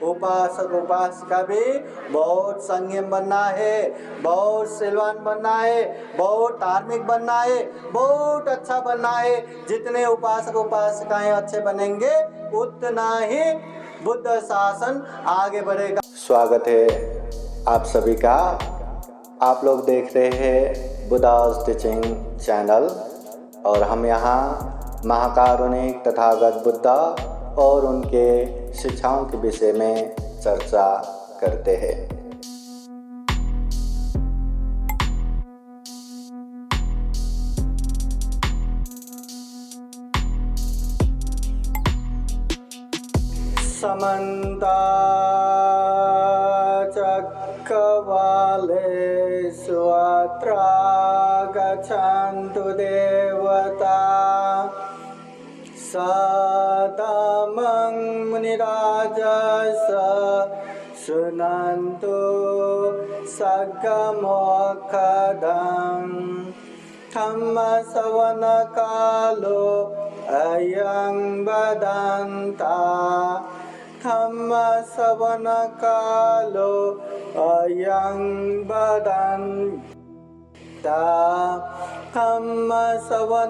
उपासक उपासिका भी बहुत संयम बनना है, बहुत सिलवान बनना है, बहुत धार्मिक बनना है, बहुत अच्छा बनना है। जितने उपासक उपासिकाएं अच्छे बनेंगे उतना ही बुद्ध शासन आगे बढ़ेगा। स्वागत है आप सभी का। आप लोग देख रहे हैं बुद्धास टीचिंग चैनल और हम यहाँ महाकारुणिक तथागत बुद्ध और उनके शिक्षाओं के विषय में चर्चा करते हैं। समन्ता चक्रवालेषु अत्र गच्छन्तु देवता सततं मुनिराजस शृण्वन्तु सद्गमोक्षदं धम्मश्रवणकालो अयं वदन्ता धम्मश्रवणकालो अयं वदन्ता धम्मश्रवणकालो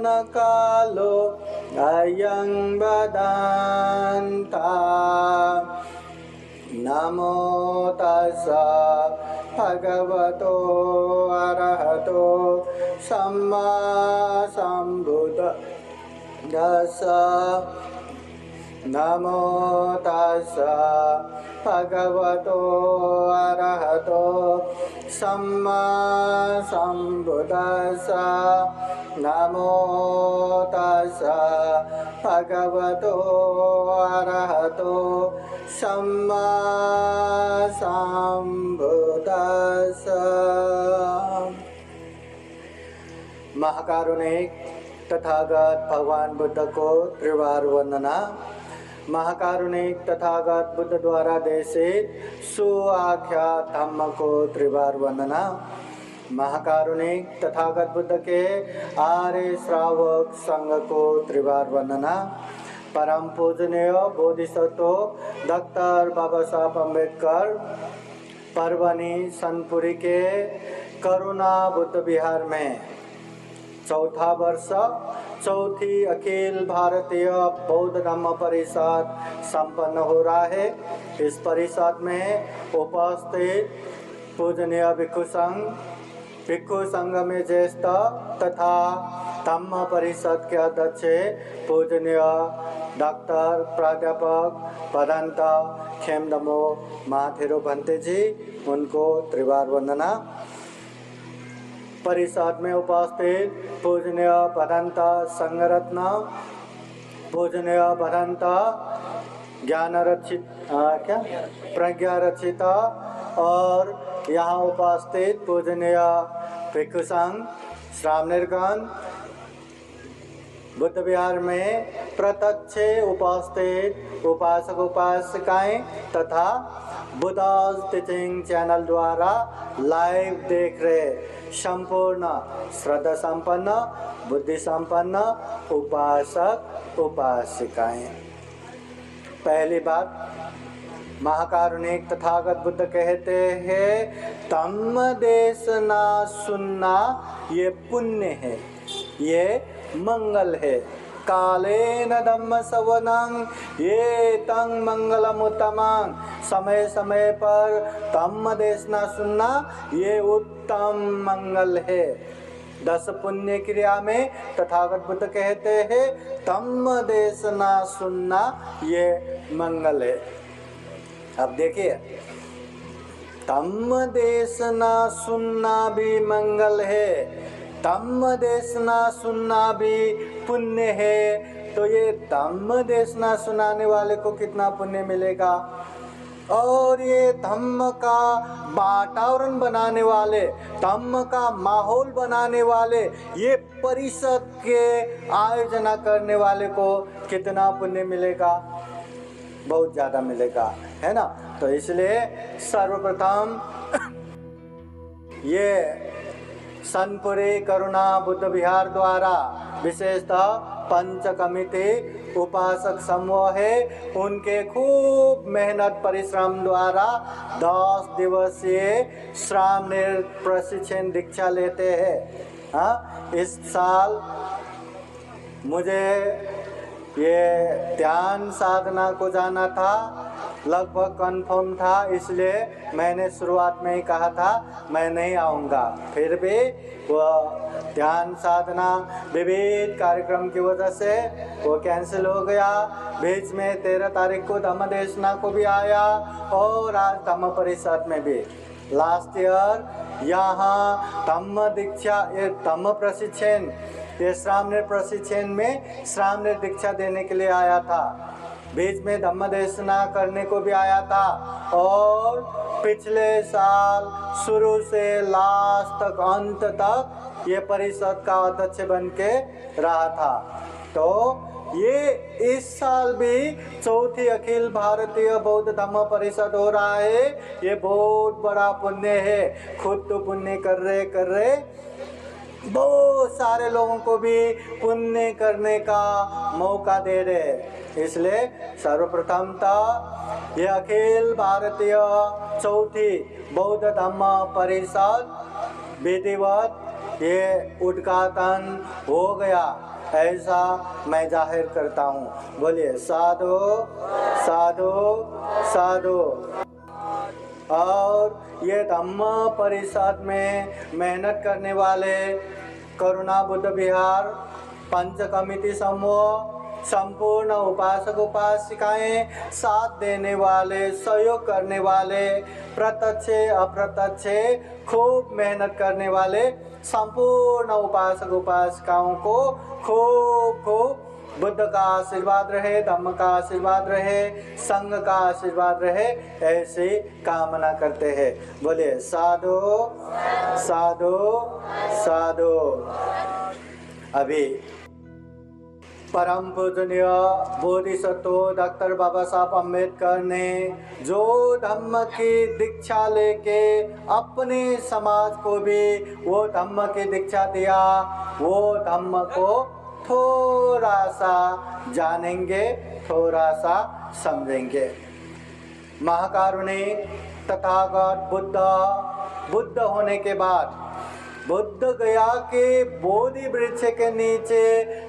अयं वदन्ता। नमो तस्सा भगवतो अरहतो सम्मा सम्बुद्धस्सा। नमो तस्सा भगवतो अरहतो सम्मा सम्बुद्धस्सा। नमो तस्सा भगवतो अरहतो सम्मा सम्बुद्धस्सा। महाकारुणिक तथागत भगवान बुद्ध को त्रिवार वंदना। महाकारुणिक तथागत बुद्ध द्वारा देशित सुआख्या धम्म को त्रिवार वंदना। महाकारुणिक तथागत बुद्ध के आर्य श्रावक संघ को त्रिवार वंदना। परम पूजनीय बोधिसत्व डॉक्टर बाबा साहब अम्बेडकर परभनी सनपुरी के करुणा बुद्ध विहार में चौथा वर्ष चौथी अखिल भारतीय बौद्ध धम्म परिषद संपन्न हो रहा है। इस परिषद में उपस्थित पूजनीय भिक्षु संघ में ज्येष्ठ तथा धम्म परिषद के अध्यक्ष पूजनीय डॉक्टर प्राध्यापक भदंत खेमदमो महाथेरो भंते जी, उनको त्रिवार वंदना। परिषद में उपस्थित पूजनीय भदंत संगरत्न, पूजनीय भदंत प्रज्ञा रचिता और यहाँ उपस्थित पूजनीय भिक्षु संघ श्रावणीगण, बुद्ध विहार में प्रत्यक्ष उपस्थित उपासक उपासिकाएं तथा बुद्धास टीचिंग चैनल द्वारा लाइव देख रहे संपूर्ण श्रद्धा संपन्न बुद्धि संपन्न उपासक उपासिकाएं। पहली बात, महाकारुणिक तथागत बुद्ध कहते हैं धम्म देशना सुनना ये पुण्य है, ये मंगल है। कालेन धम्म श्रवणं ये तंग मंगलमुत्तमं। समय समय पर धम्म देशना सुनना ये उत्तम मंगल है। 10 पुण्य क्रिया में तथागत बुद्ध कहते हैं धम्म देशना सुनना ये मंगल है। अब देखिए, धम्म देशना सुनना भी मंगल है, धम्म देशना सुनना भी पुण्य है। तो ये धम्म देशना सुनाने वाले को कितना पुण्य मिलेगा, और ये धम्म का वातावरण बनाने वाले, धम्म का माहौल बनाने वाले, ये परिषद के आयोजना करने वाले को कितना पुण्य मिलेगा, बहुत ज़्यादा मिलेगा, है ना। तो इसलिए सर्वप्रथम ये सनपुरी करुणा बुद्ध विहार द्वारा विशेषतः पंचकमिति उपासक समूह है, उनके खूब मेहनत परिश्रम द्वारा 10 दिवसीय श्रामणेर प्रशिक्षण दीक्षा लेते हैं। हाँ, इस साल मुझे ये ध्यान साधना को जाना था, लगभग कंफर्म था, इसलिए मैंने शुरुआत में ही कहा था मैं नहीं आऊँगा। फिर भी वह ध्यान साधना विविध कार्यक्रम की वजह से वो कैंसिल हो गया। बीच में 13 तारीख को धम्म देशना को भी आया और आज धम्म परिषद में भी। लास्ट ईयर यहाँ धम्म दीक्षा, ये धम्म प्रशिक्षण, ये श्रामणेर प्रशिक्षण में श्रामणेर दीक्षा देने के लिए आया था। बीच में धम्म देशना करने को भी आया था और पिछले साल शुरू से लास्ट तक, अंत तक ये परिषद का अध्यक्ष बन के रहा था। तो ये इस साल भी चौथी अखिल भारतीय बौद्ध धम्म परिषद हो रहा है। ये बहुत बड़ा पुण्य है। खुद तो पुण्य कर रहे बहुत सारे लोगों को भी पुण्य करने का मौका दे रहे। इसलिए सर्वप्रथमतः ये अखिल भारतीय चौथी बौद्ध धम्म परिषद विधिवत ये उद्घाटन हो गया, ऐसा मैं जाहिर करता हूँ। बोलिए साधु साधु साधु। और ये धम्म परिषद में मेहनत करने वाले करुणा बुद्ध विहार पंच कमिटी समूह, संपूर्ण उपासक उपासिकाएं, साथ देने वाले, सहयोग करने वाले, प्रत्यक्ष अप्रत्यक्ष खूब मेहनत करने वाले संपूर्ण उपासक उपासिकाओं को खूब खूब बुद्ध का आशीर्वाद रहे, धम्म का आशीर्वाद रहे, संघ का आशीर्वाद रहे, ऐसी कामना करते हैं। बोलिए साधु साधु साधु। अभी परम पूजनीय बोधिसत्व डॉक्टर बाबा साहब अम्बेडकर ने जो धम्म की दीक्षा लेके अपने समाज को भी वो धम्म की दीक्षा दिया, वो धम्म को थोड़ा सा जानेंगे, थोड़ा सा समझेंगे। महाकारुणिक तथागत बुद्ध होने के बाद, बुद्ध गया के बोधि वृक्ष के नीचे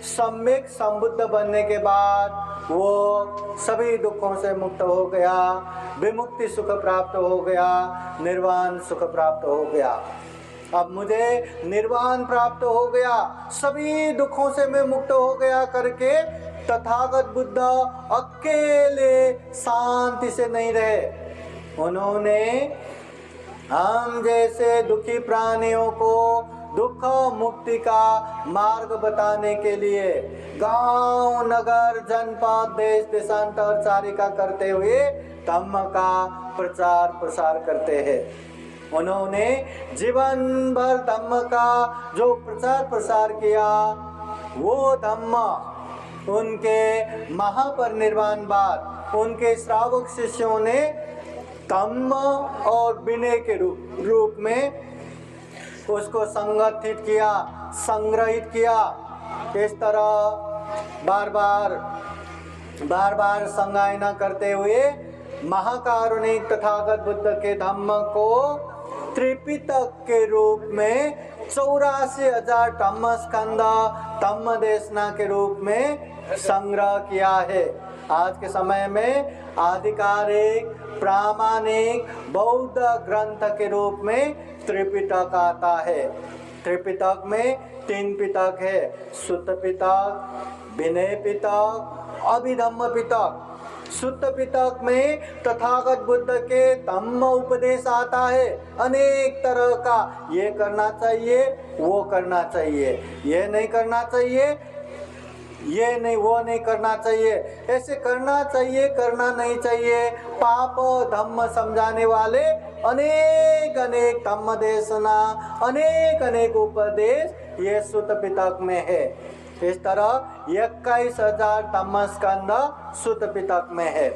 सम्यक संबुद्ध बनने के बाद वो सभी दुखों से मुक्त हो गया, विमुक्ति सुख प्राप्त हो गया, निर्वाण सुख प्राप्त हो गया। अब मुझे निर्वाण प्राप्त हो गया, सभी दुखों से मैं मुक्त हो गया करके तथागत बुद्ध अकेले शांति से नहीं रहे। उन्होंने हम जैसे दुखी प्राणियों को दुख मुक्ति का मार्ग बताने के लिए गांव, नगर, जनपद, देश देशांतर चारिका करते हुए धम्म का प्रचार प्रसार करते हैं। उन्होंने जीवन भर धम्म का जो प्रचार प्रसार किया, वो धम्म उनके महापरिनिर्वाण बाद उनके श्रावक शिष्यों ने धम्म और विनय के रूप में उसको संगठित किया, संग्रहित किया। इस तरह बार बार संगायना करते हुए महाकारुणिक तथागत बुद्ध के धम्म को त्रिपिटक के रूप में 84,000 धम्म स्कंद धम्म देशना के रूप में संग्रह किया है। आज के समय में आधिकारिक प्रामाणिक बौद्ध ग्रंथ के रूप में त्रिपिटक आता है। त्रिपिटक में 3 पिटक है, सुत्त पिटक, विनय पिटक, अभिधम्म पिटक। सुत्त पिटक में तथागत बुद्ध के धम्म उपदेश आता है, अनेक तरह का। ये करना चाहिए, वो करना चाहिए, ये नहीं करना चाहिए, ये नहीं, वो नहीं करना चाहिए, ऐसे करना चाहिए, करना नहीं चाहिए। पाप धम्म समझाने वाले अनेक अनेक धम्म देशना, अनेक अनेक उपदेश ये सुत्त पिटक में है। इस तरह 21,000 धम्म स्कंद सुत्त पिटक में है।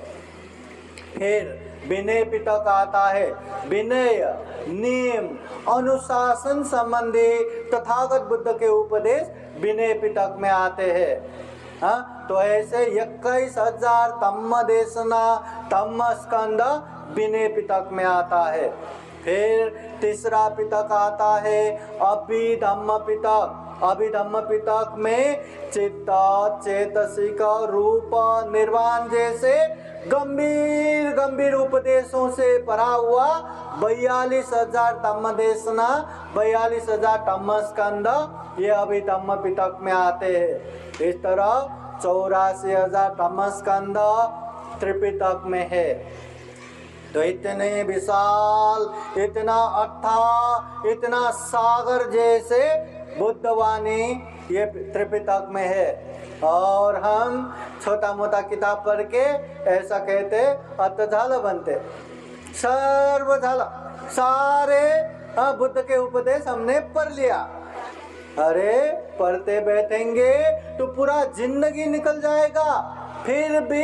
फिर विनय पिटक आता है। विनय, नियम, अनुशासन संबंधी तथागत बुद्ध के उपदेश विनय पिटक में आते हैं। तो ऐसे 21,000 धम्म देशना धम्म स्कंद विनय पिटक में आता है। फिर तीसरा पिटक आता है अभिधम्म पिटक। अभिधम्म पिटक में चित्त, चेतसिक, रूप, निर्वाण जैसे गंभीर गंभीर उपदेशों से भरा हुआ 42,000 धम्म देशना, 42,000 धम्म स्कंद ये अभिधम्म पिटक में आते हैं। इस तरह 84,000 धम्म स्कंद त्रिपिटक में है। तो इतने विशाल, इतना अथाह, इतना सागर जैसे बुद्धवाणी ये त्रिपिटक में है। और हम छोटा मोटा किताब पढ़ के ऐसा कहते अत झाल बनते, सर्व झाल, सारे बुद्ध के उपदेश हमने पढ़ लिया। अरे पढ़ते बैठेंगे तो पूरा जिंदगी निकल जाएगा, फिर भी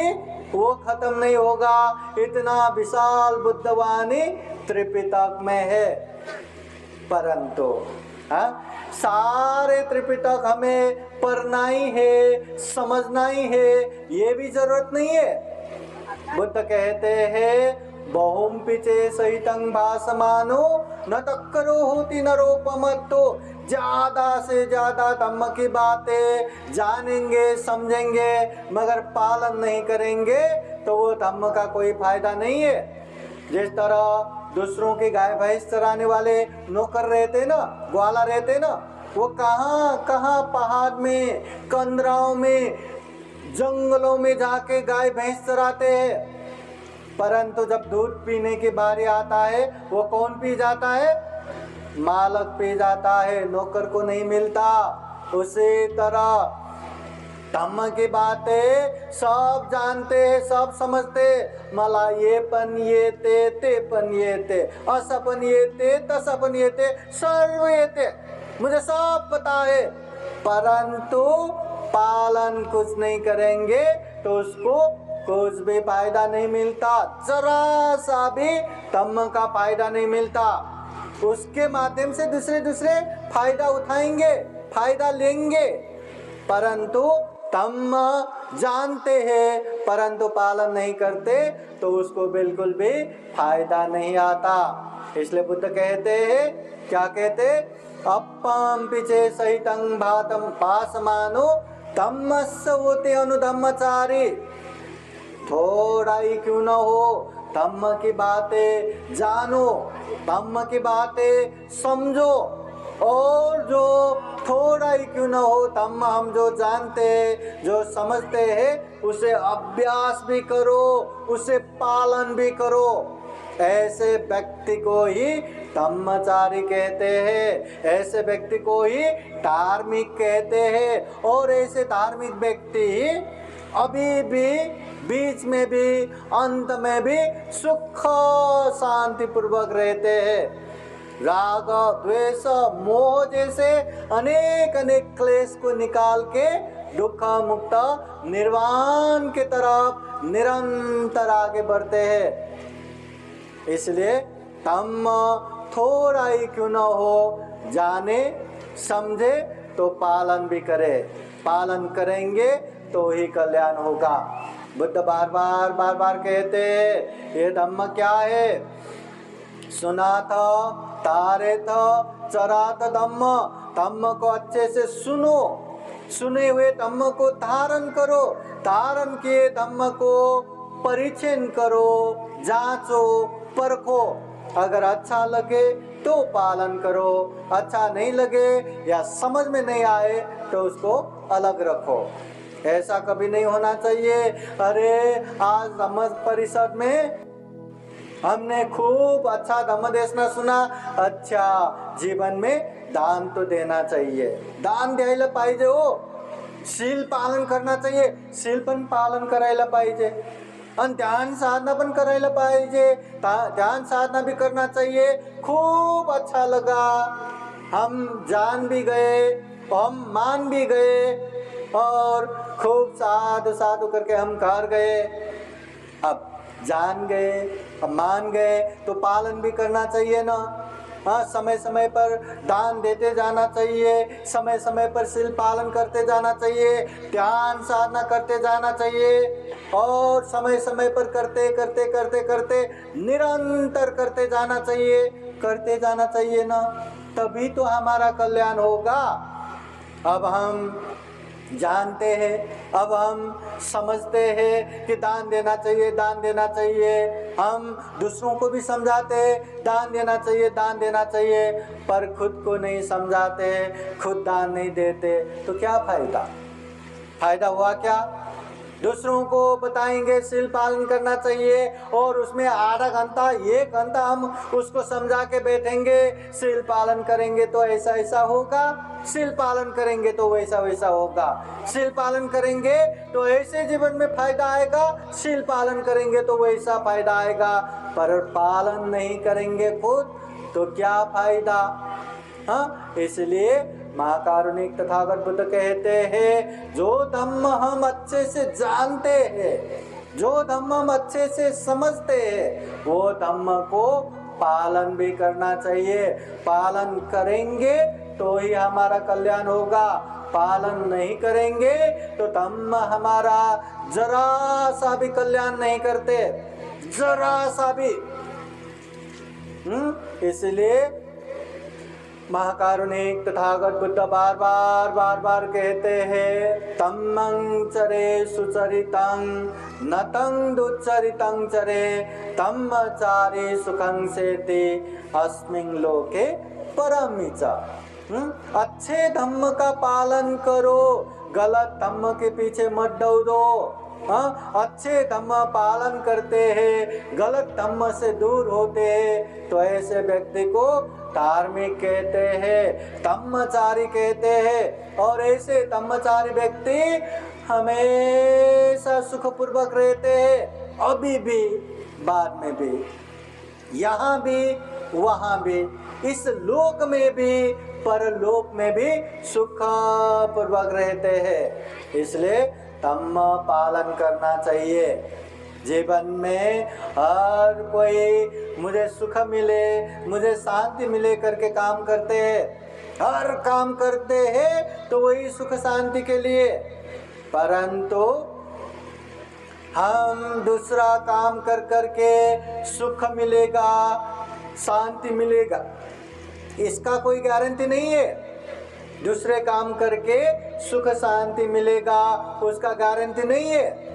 वो खत्म नहीं होगा। इतना विशाल बुद्धवाणी त्रिपिटक में है। परंतु सारे त्रिपिटक हमें पढ़ना ही है, समझना ही है, ये भी जरूरत नहीं है। बुद्ध कहते हैं बहुम पिचे सहितं भासमानो न तक्करो होती नरोपमत्तो। ज्यादा से ज्यादा धम्म की बातें जानेंगे, समझेंगे, मगर पालन नहीं करेंगे तो वो धम्म का कोई फायदा नहीं है। जिस तरह दूसरों की गाय भैंस चराने वाले नौकर रहते ना, ग्वाला रहते ना, वो कहाँ कहाँ पहाड़ में, कंदराओं में, जंगलों में जाके गाय भैंस चराते हैं। परंतु जब दूध पीने की बारी आता है वो कौन पी जाता है? मालक पी जाता है, नौकर को नहीं मिलता। उसी तरह धम्म की बातें सब जानते हैं, सब समझते। मला ये पन ये ते पन ये ते, असपन ये ते, तसपन ये ते, सर्व ये ते, मुझे सब पता है। परंतु पालन कुछ नहीं करेंगे तो उसको कुछ भी फायदा नहीं मिलता, जरा सा भी धम्म का फायदा नहीं मिलता। उसके माध्यम से दूसरे फायदा उठाएंगे, फायदा लेंगे, परंतु धम्म जानते हैं परंतु पालन नहीं करते तो उसको बिल्कुल भी फायदा नहीं आता। इसलिए बुद्ध कहते हैं, क्या कहते? अपम पिचे सहितं भातम पासमानो धम्मस्य होते अनुधम्मचारी। थोड़ा ही क्यों न हो धम्म की बातें जानो, धम्म की बातें समझो, और जो थोड़ा ही क्यों न हो धम्म हम जो जानते हैं, जो समझते हैं, उसे अभ्यास भी करो, उसे पालन भी करो। ऐसे व्यक्ति को ही धम्मचारी कहते हैं, ऐसे व्यक्ति को ही धार्मिक कहते हैं। और ऐसे धार्मिक व्यक्ति अभी भी, बीच में भी, अंत में भी सुख शांति पूर्वक रहते हैं। राग, द्वेष, मोह जैसे अनेक क्लेश को निकाल के दुख मुक्त निर्वाण के तरफ निरंतर आगे बढ़ते हैं। इसलिए धम्म थोड़ा ही क्यों न हो जाने, समझे तो पालन भी करे। पालन करेंगे तो ही कल्याण होगा। बुद्ध बार बार कहते हैं ये धम्म क्या है? सुना था, तारे था, चरात धम्म। धम्म को अच्छे से सुनो, सुने हुए धम्म को धारण करो, धारण किए धम्म को परिचय करो, जांचो, परखो। अगर अच्छा लगे तो पालन करो, अच्छा नहीं लगे या समझ में नहीं आए तो उसको अलग रखो। ऐसा कभी नहीं होना चाहिए। अरे आज धम्म परिषद में हमने खूब अच्छा धम्म देशना सुना, अच्छा जीवन में दान तो देना चाहिए, दान द्यायला पाहिजे हो, शील पालन करना चाहिए, शील पण पालन करायला पाहिजे, आणि ध्यान साधना पण करायला पाहिजे, ध्यान साधना भी करना चाहिए। खूब अच्छा लगा, हम जान भी गए, हम मान भी गए, और खूब साधु साधु करके हम घर गए। अब जान गए, अब मान गए तो पालन भी करना चाहिए ना। हाँ, समय समय पर दान देते जाना चाहिए, समय समय पर शील पालन करते जाना चाहिए, ध्यान साधना करते जाना चाहिए और समय समय पर करते करते करते करते निरंतर करते जाना चाहिए ना, तभी तो हमारा कल्याण होगा। अब हम जानते हैं, अब हम समझते हैं कि दान देना चाहिए, दान देना चाहिए, हम दूसरों को भी समझाते हैं दान देना चाहिए, दान देना चाहिए, पर खुद को नहीं समझाते, खुद दान नहीं देते, तो क्या फायदा हुआ क्या? दूसरों को बताएंगे शील पालन करना चाहिए और उसमें आधा घंटा 1 घंटा हम उसको समझा के बैठेंगे, शील पालन करेंगे तो ऐसा ऐसा होगा, शील पालन करेंगे तो वैसा वैसा होगा, शील पालन करेंगे तो ऐसे जीवन में फायदा आएगा, शील पालन करेंगे तो वैसा फायदा आएगा, पर पालन नहीं करेंगे खुद तो क्या फायदा? हाँ, इसलिए महाकारुणिक तथागत बुद्ध कहते हैं, जो धम्म हम अच्छे से जानते हैं, जो धम्म हम अच्छे से समझते हैं, वो धम्म को पालन भी करना चाहिए। पालन करेंगे तो ही हमारा कल्याण होगा, पालन नहीं करेंगे तो धम्म हमारा जरा सा भी कल्याण नहीं करते, जरा सा भी। इसलिए महाकारुणिक तथागत बुद्ध बार बार कहते हैं, तम्मं चरे सुचरितं नतं दुच्चरितं चरे तम्मचारे सुखं सेति अस्मिन् लोके परमिच। अच्छे धम्म का पालन करो, गलत धम्म के पीछे मत दौड़ो। अच्छे धम्म पालन करते हैं, गलत धम्म से दूर होते हैं, तो ऐसे व्यक्ति को धार्मिक कहते हैं, धम्मचारी कहते हैं। और ऐसे धम्मचारी व्यक्ति हमेशा सुखपूर्वक रहते हैं, अभी भी, बाद में भी, यहाँ भी, वहाँ भी, इस लोक में भी, परलोक में भी सुखपूर्वक रहते हैं। इसलिए धम्म पालन करना चाहिए। जीवन में हर कोई मुझे सुख मिले, मुझे शांति मिले करके काम करते हैं, हर काम करते हैं तो वही सुख शांति के लिए, परंतु हम दूसरा काम कर करके सुख मिलेगा, शांति मिलेगा, इसका कोई गारंटी नहीं है। दूसरे काम करके सुख शांति मिलेगा, उसका गारंटी नहीं है।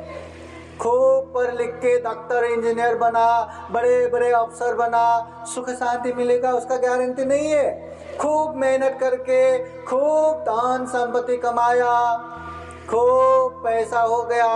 खूब पढ़ लिख के डॉक्टर इंजीनियर बना, बड़े बड़े अफसर बना, सुख शांति मिलेगा, उसका गारंटी नहीं है। खूब मेहनत करके खूब धन संपत्ति कमाया, खूब पैसा हो गया,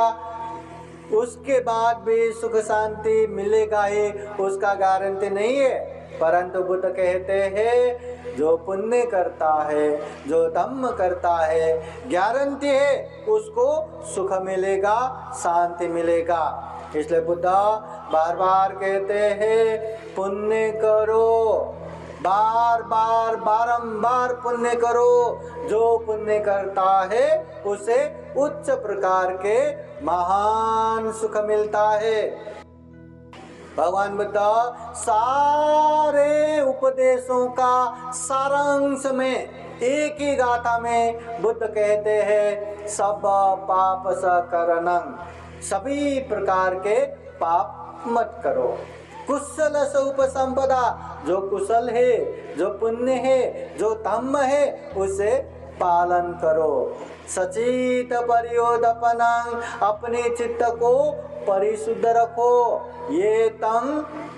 उसके बाद भी सुख शांति मिलेगा ही, उसका गारंटी नहीं है। परंतु बुद्ध कहते हैं, जो पुण्य करता है, जो धम्म करता है, गारंटी है उसको सुख मिलेगा, शांति मिलेगा। इसलिए बुद्ध बार बार कहते हैं, पुण्य करो, बार बार बारंबार पुण्य करो। जो पुण्य करता है उसे उच्च प्रकार के महान सुख मिलता है। भगवान बुद्ध सारे उपदेशों का सारांश में एक ही गाथा में बुद्ध कहते हैं, सब पाप सकरणं, सभी प्रकार के पाप मत करो। कुशल से उपसंपदा, जो कुशल है, जो पुण्य है, जो धम्म है, उसे पालन करो। सचित परियोदपनं, अपने चित्त को परिशुद्ध रखो। ये तम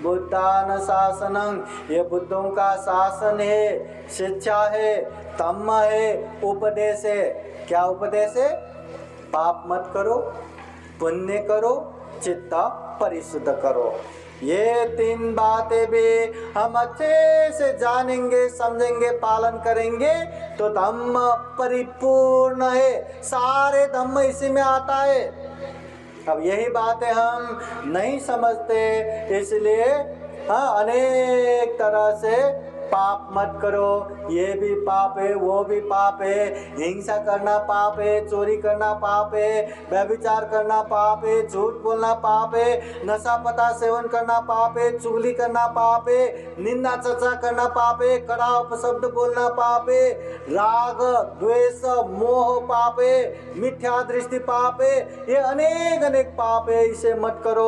बुद्धान शासनं, ये बुद्धों का शासन है, शिक्षा है, धम्म है, उपदेश है। क्या उपदेश है? पाप मत करो, पुण्य करो, चित्त परिशुद्ध करो। ये 3 बातें भी हम अच्छे से जानेंगे, समझेंगे, पालन करेंगे तो धम्म परिपूर्ण है। सारे धम्म इसी में आता है। अब यही बातें हम नहीं समझते, इसलिए अनेक तरह से पाप मत करो, ये भी पाप है, वो भी पाप है, हिंसा करना पाप है, चोरी करना पाप है, व्यभिचार करना पाप है, झूठ बोलना पाप है, नशा पता सेवन करना पाप है, चुगली करना पाप है, निंदा चर्चा करना पाप है, कड़ा अपशब्द बोलना पाप है, राग द्वेष मोह पाप है, मिथ्या दृष्टि पाप है, ये अनेक अनेक पाप है, इसे मत करो।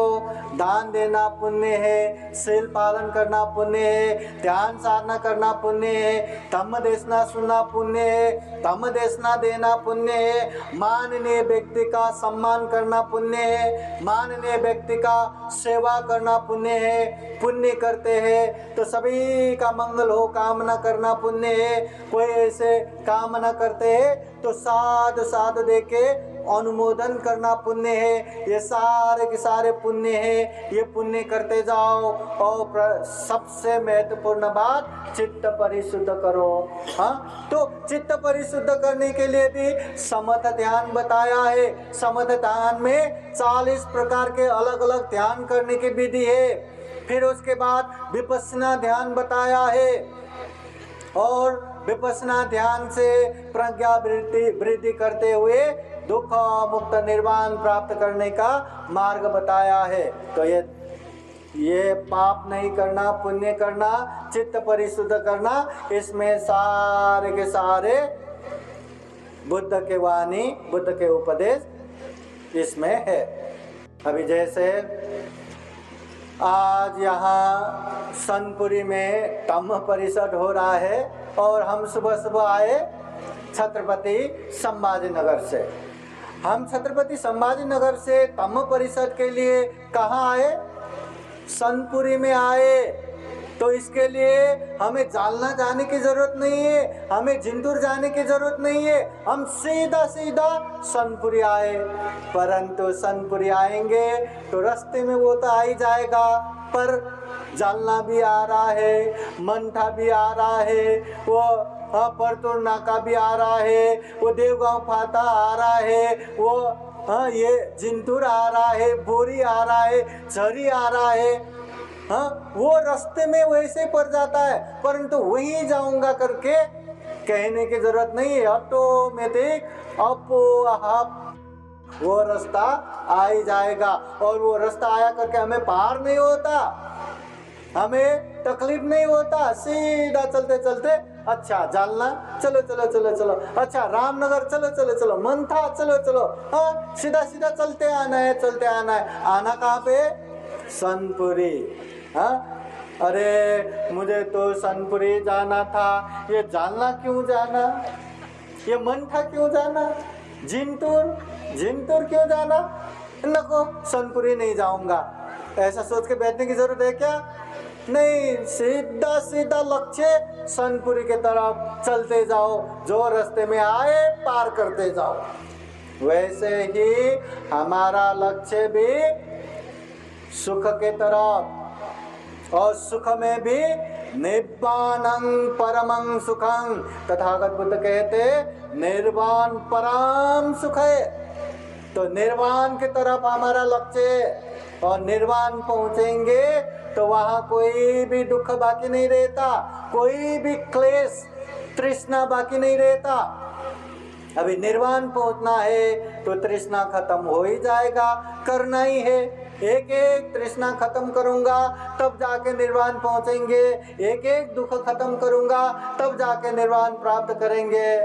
दान देना पुण्य है, शील पालन करना पुण्य है, ध्यान साधना करना पुण्य है, धम्म देशना सुनना पुण्य है, धम्म देशना देना पुण्य है, माननीय व्यक्ति का सम्मान करना पुण्य है, माननीय व्यक्ति का सेवा करना पुण्य है। पुण्य करते हैं तो सभी का मंगल हो कामना करना पुण्य है। कोई ऐसे कामना करते हैं तो साधु साधु देके अनुमोदन करना पुण्य है। ये सारे के सारे पुण्य है, ये पुण्य करते जाओ। और सबसे महत्वपूर्ण बात, चित्त परिशुद्ध करो। हाँ, तो चित्त परिशुद्ध करने के लिए भी समथ ध्यान बताया है। समथ ध्यान में 40 प्रकार के अलग अलग ध्यान करने की विधि है। फिर उसके बाद विपश्यना ध्यान बताया है, और विपश्यना ध्यान से प्रज्ञा वृद्धि करते हुए दुख मुक्त निर्वाण प्राप्त करने का मार्ग बताया है। तो ये पाप नहीं करना, पुण्य करना, चित्त परिशुद्ध करना, इसमें सारे के सारे बुद्ध के वाणी, बुद्ध के उपदेश इसमें है। अभी जैसे आज यहाँ सनपुरी में धम्म परिषद हो रहा है, और हम सुबह सुबह आए छत्रपति संभाजी नगर से। हम छत्रपति संभाजी नगर से धम्म परिषद के लिए कहाँ आए? सनपुरी में आए। तो इसके लिए हमें जालना जाने की जरूरत नहीं है, हमें जिंदूर जाने की जरूरत नहीं है, हम सीधा सीधा सनपुरी आए। परंतु सनपुरी आएंगे तो रास्ते में वो तो आ ही जाएगा, पर जालना भी आ रहा है, मंठा भी आ रहा है, वो परतुर नाका भी आ रहा है, वो देवगांव फाता आ रहा है, वो ये जिंतूर आ रहा है, बोरी आ रहा है, झरी आ रहा है। हाँ, वो रास्ते में वैसे पड़ जाता है, परंतु वहीं जाऊंगा करके कहने की जरूरत नहीं है। ऑटोमेटिक अपो आप वो रास्ता आ ही जाएगा, और वो रास्ता आया करके हमें पार नहीं होता, हमें तकलीफ नहीं होता। सीधा चलते चलते, अच्छा जालना चलो चलो चलो चलो, अच्छा रामनगर चलो चलो चलो, मंथा चलो चलो, हाँ सीधा सीधा चलते आना है, चलते आना है। आना कहाँ पे? सनपुरी। हाँ, अरे मुझे तो सनपुरी जाना था, ये जालना क्यों जाना, ये मंठा क्यों जाना, जिंतूर क्यों जाना, नको सनपुरी नहीं जाऊंगा। ऐसा सोच के बैठने की जरूरत है क्या? नहीं, सीधा सीधा लक्ष्य सनपुरी के तरफ चलते जाओ, जो रास्ते में आए पार करते जाओ। वैसे ही हमारा लक्ष्य भी सुख के तरफ, और सुख में भी निर्वाणं परमं सुखं। तथागत बुद्ध कहते निर्वाण परम सुख है। तो निर्वाण की तरफ हमारा लक्ष्य है, और निर्वाण पहुंचेंगे तो वहाँ कोई भी दुख बाकी नहीं रहता, कोई भी क्लेश तृष्णा बाकी नहीं रहता। अभी निर्वाण पहुंचना है तो तृष्णा खत्म हो ही जाएगा, करना ही है। एक एक तृष्णा खत्म करूंगा तब जाके निर्वाण पहुंचेंगे, एक एक दुख खत्म करूंगा तब जाके निर्वाण प्राप्त करेंगे।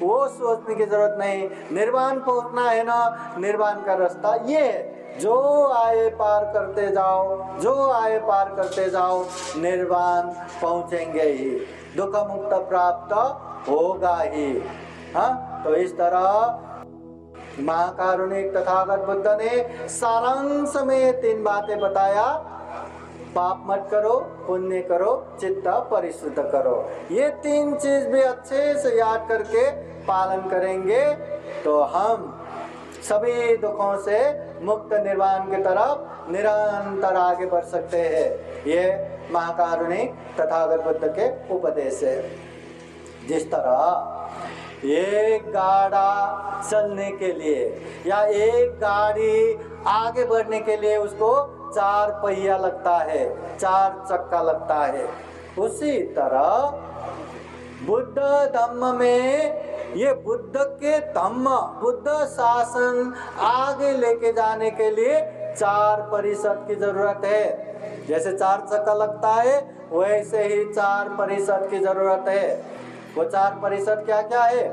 वो सोचने की जरूरत नहीं, निर्वाण पहुंचना है ना, निर्वाण का रास्ता ये है। जो आए पार करते जाओ, जो आए पार करते जाओ, निर्वाण पहुंचेंगे ही, दुख मुक्त प्राप्त होगा ही। हाँ, तो इस तरह महाकारुणिक तथागत बुद्ध ने सारांश में 3 बातें बताया। पाप मत करो, पुण्य करो, चित्त परिशुद्ध करो। ये 3 चीज भी अच्छे से याद करके पालन करेंगे तो हम सभी दुखों से मुक्त निर्वाण की तरफ निरंतर आगे बढ़ सकते हैं। ये महाकारुणिक तथागत बुद्ध के उपदेश है। जिस तरह एक गाड़ा चलने के लिए या एक गाड़ी आगे बढ़ने के लिए उसको 4 पहिया लगता है, 4 चक्का लगता है। उसी तरह बुद्ध धम्म में ये बुद्ध के धम्म, बुद्ध शासन आगे लेके जाने के लिए 4 परिषद की जरूरत है। जैसे 4 चक्का लगता है वैसे ही 4 परिषद की जरूरत है। वो 4 परिषद क्या क्या है?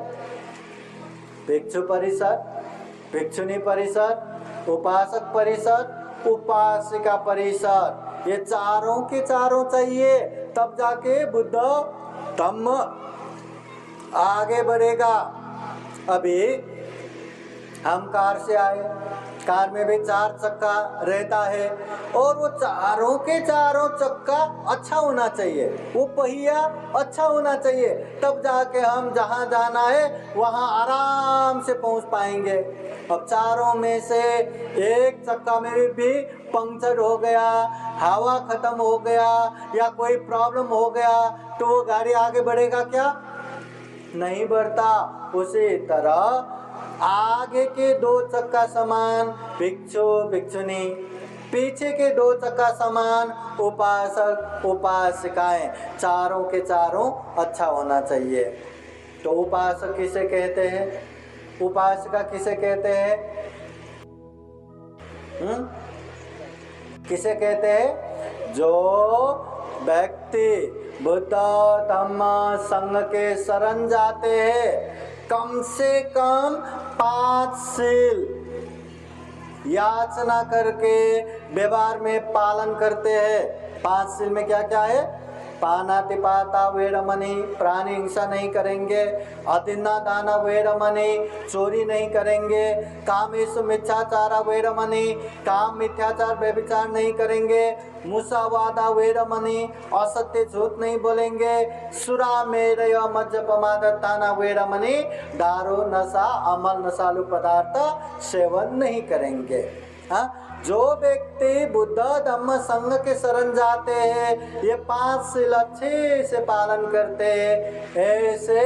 भिक्षु परिषद, भिक्षुनी परिषद, उपासक परिषद, उपासिका परिषद। ये चारों के चारों चाहिए, तब जाके बुद्ध धम्म आगे बढ़ेगा। अभी हम कार से आए, कार में भी 4 चक्का रहता है और वो चारों के चारों चक्का अच्छा होना चाहिए, वो पहिया अच्छा होना चाहिए, तब जाके हम जहाँ जाना है वहाँ आराम से पहुँच पाएंगे। अब चारों में से एक चक्का में भी पंक्चर हो गया, हवा खत्म हो गया या कोई प्रॉब्लम हो गया तो वो गाड़ी आगे बढ़ेगा क्या? नहीं बढ़ता। उसी तरह आगे के 2 चक्का समान भिक्षु भिक्षुनी, पीछे के 2 चक्का समान उपासक उपासिकाएं, चारों के चारों अच्छा होना चाहिए। तो उपासक किसे कहते हैं? उपासिका किसे कहते हैं? किसे कहते हैं? जो व्यक्ति बुद्ध धम्म संघ के शरण जाते हैं, कम से कम 5 शील याचना करके व्यवहार में पालन करते हैं। 5 शील में क्या क्या है? पानातिपाता वेरमणि, प्राणी हिंसा नहीं करेंगे, अतिन्ना दाना वेरमणि, चोरी नहीं करेंगे, कामेषु मिथ्याचारा वेरमणि, काम मिथ्याचार व्यभिचार नहीं करेंगे, मुसावादा वेरमणि, असत्य झूठ नहीं बोलेंगे, सुरा मेरय मज्जपमादत्ताना वेरमणि, दारू नशा अमल नशालु पदार्थ सेवन नहीं करेंगे। हाँ, जो व्यक्ति बुद्ध धम्म संघ के शरण जाते हैं, ये 5 शील अच्छे से पालन करते हैं, ऐसे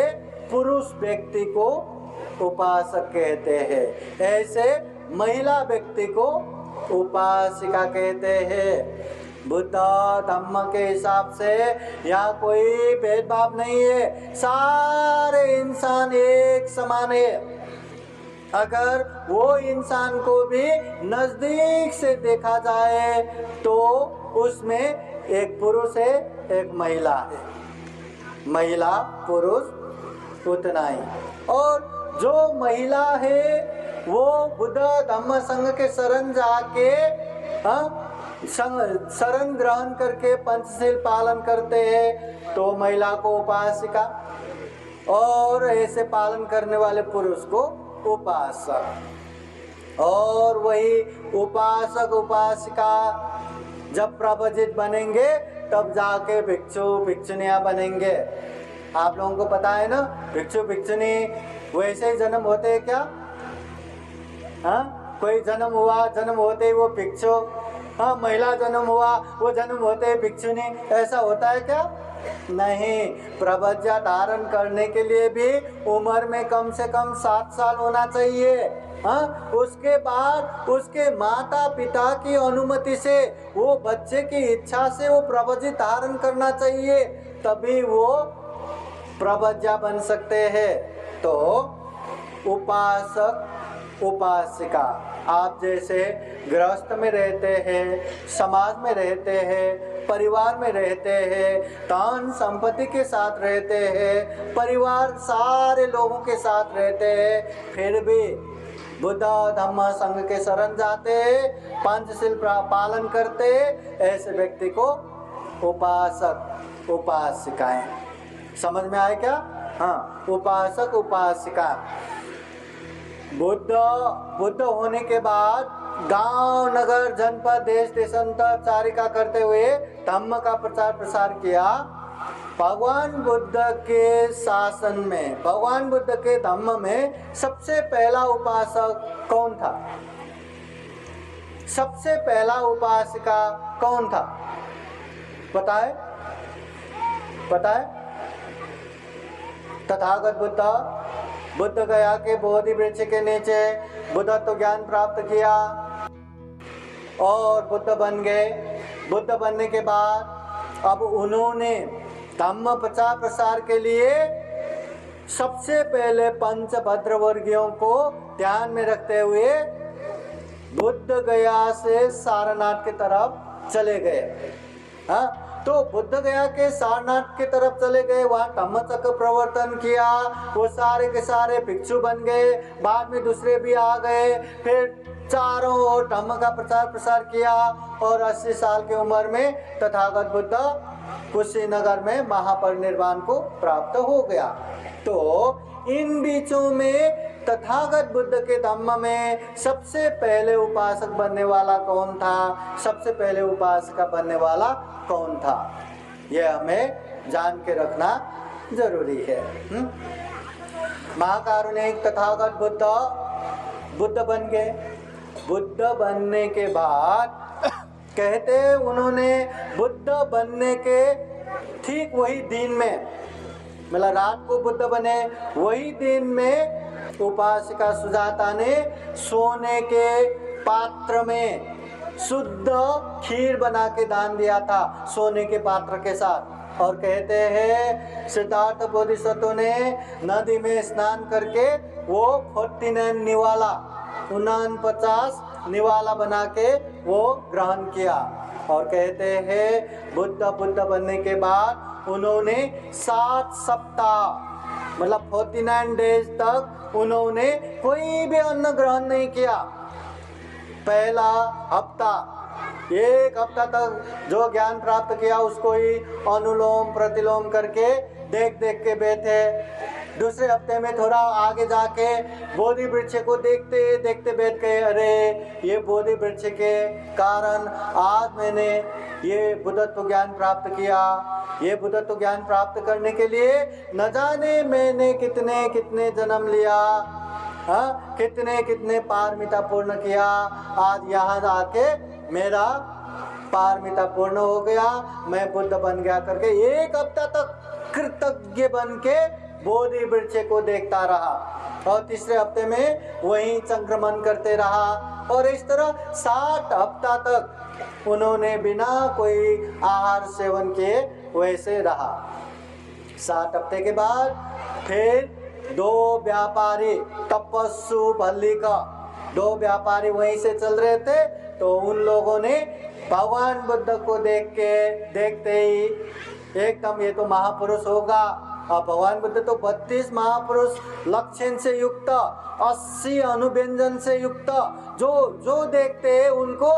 पुरुष व्यक्ति को उपासक कहते हैं, ऐसे महिला व्यक्ति को उपासिका कहते हैं। बुद्ध धम्म के हिसाब से यहाँ कोई भेदभाव नहीं है, सारे इंसान एक समान है। अगर वो इंसान को भी नजदीक से देखा जाए तो उसमें एक पुरुष है, एक महिला है, महिला पुरुष उतना ही। और जो महिला है वो बुद्ध धम्म संघ के शरण जाके शरण ग्रहण करके पंचशील पालन करते हैं तो महिला को उपासिका, और ऐसे पालन करने वाले पुरुष को उपासक। और वही उपासक उपासिका जब प्रवजित बनेंगे तब जाके भिक्षु भिक्षुनियाँ बनेंगे। आप लोगों को पता है ना, भिक्षु भिक्षुनी वैसे ही जन्म होते हैं क्या? हाँ, कोई जन्म हुआ, जन्म होते ही वो भिक्षु, हाँ, महिला जन्म हुआ वो जन्म होते ही भिक्षुनी, ऐसा होता है क्या? नहीं। प्रवज्ञा धारण करने के लिए भी उम्र में कम से कम 7 साल होना चाहिए। हाँ, उसके बाद उसके माता पिता की अनुमति से, वो बच्चे की इच्छा से वो प्रवज्ञा धारण करना चाहिए, तभी वो प्रवज्ञा बन सकते हैं। तो उपासक उपासिका, आप जैसे गृहस्थ में रहते हैं, समाज में रहते हैं, परिवार में रहते हैं, धन संपत्ति के साथ रहते हैं, परिवार सारे लोगों के साथ रहते हैं, फिर भी बुद्ध धम्म संघ के शरण जाते हैं, पंचशील पालन करते हैं, ऐसे व्यक्ति को उपासक उपासिकाएं। समझ में आए क्या? हाँ, उपासक उपासिका। बुद्ध होने के बाद गांव नगर जनपद देश देशांतर चारिका करते हुए धम्म का प्रचार प्रसार किया। भगवान बुद्ध के शासन में, भगवान बुद्ध के धम्म में सबसे पहला उपासक कौन था? सबसे पहला उपासिका कौन था? पता है? पता है? तथागत बुद्ध गया के बोधि वृक्ष के नीचे बुद्धत्व ज्ञान प्राप्त किया और बुद्ध बन गए। बुद्ध बनने के बाद अब उन्होंने धम्म प्रचार प्रसार के लिए सबसे पहले पंच भद्र वर्गियों को ध्यान में रखते हुए बुद्ध गया से सारनाथ की तरफ चले गए। हाँ, तो बुद्ध गया के सारनाथ की तरफ चले गए, वहाँ धम्मचक्र प्रवर्तन किया, वो सारे के सारे भिक्षु बन गए, बाद में दूसरे भी आ गए, फिर चारों ओर धम्म का प्रचार प्रसार किया और 80 साल की उम्र में तथागत बुद्ध कुशीनगर में महापरिनिर्वाण को प्राप्त हो गया। तो इन बीचों में तथागत बुद्ध के धम्म में सबसे पहले उपासक बनने वाला कौन था, सबसे पहले उपासका बनने वाला कौन था, यह हमें जान के रखना जरूरी है। महाकारुणिक तथागत बुद्ध बन गए। बुद्ध बनने के बाद कहते उन्होंने बुद्ध बनने के ठीक वही दिन में, मतलब रात को बुद्ध बने वही दिन में उपासिका सुजाता ने सोने के पात्र में शुद्ध खीर बना के दान दिया था, सोने के पात्र के साथ। और कहते हैं सिद्धार्थ बोधिसत्व ने नदी में स्नान करके वो 49 निवाला 49 निवाला बना के वो ग्रहण किया। और कहते हैं बुद्ध बनने के बाद उन्होंने 7 सप्ताह मतलब 49 डेज तक उन्होंने कोई भी अन्न ग्रहण नहीं किया। पहला हफ्ता, 1 हफ्ता तक जो ज्ञान प्राप्त किया उसको ही अनुलोम प्रतिलोम करके देख के बैठे। दूसरे हफ्ते में थोड़ा आगे जाके बोधि वृक्ष को देखते बैठ गए, अरे ये बोधि वृक्ष के कारण आज मैंने ये बुद्धत्व ज्ञान प्राप्त किया। ये बुद्धत्व ज्ञान प्राप्त करने के लिए न जाने मैंने कितने जन्म लिया, हाँ, कितने पारमिता पूर्ण किया। आज यहाँ आके मेरा पारमिता पूर्ण हो गया, मैं बुद्ध बन गया करके 1 हफ्ता तक कृतज्ञ बन के बोधि वृक्ष को देखता रहा। और तीसरे हफ्ते में वहीं संक्रमण करते रहा। और इस तरह 60 हफ्ता तक उन्होंने बिना कोई आहार सेवन किए वैसे रहा। 60 हफ्ते के बाद फिर 2 व्यापारी तपस्सु भल्ली का 2 व्यापारी वहीं से चल रहे थे। तो उन लोगों ने भगवान बुद्ध को देखते ही एकदम ये तो महापुरुष होगा। और भगवान बुद्ध तो 32 महापुरुष लक्षण से युक्त, 80 अनुव्यंजन से युक्त, जो देखते उनको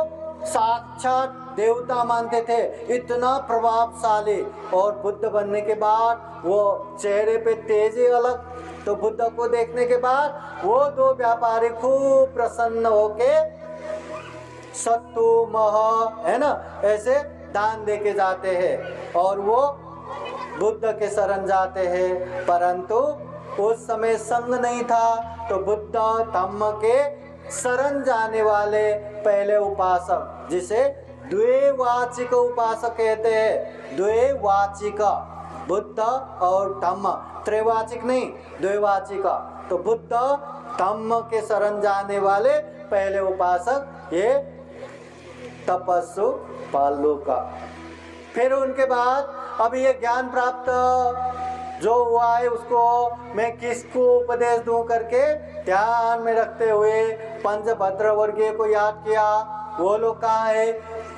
साक्षात देवता मानते थे, इतना प्रभावशाली। और बुद्ध बनने के बाद वो चेहरे पे तेजी अलग। तो बुद्ध को देखने के बाद वो 2 व्यापारी खूब प्रसन्न होके सत्तू मह है ना ऐसे दान दे के जाते हैं और वो बुद्ध के शरण जाते हैं। परंतु उस समय संग नहीं था, तो बुद्ध धम्म के शरण जाने वाले पहले उपासक, जिसे द्वैवाचिक उपासक कहते हैं। द्वैवाचिक बुद्ध और धम्म, त्रैवाचिक नहीं, द्वैवाचिक। तो बुद्ध धम्म के शरण जाने वाले पहले उपासक ये तपस्सु भालू का। फिर उनके बाद अब ये ज्ञान प्राप्त जो हुआ है उसको मैं किसको उपदेश दूं करके ध्यान में रखते हुए पंचभद्र वर्गीय को याद किया। वो लोग कहाँ है?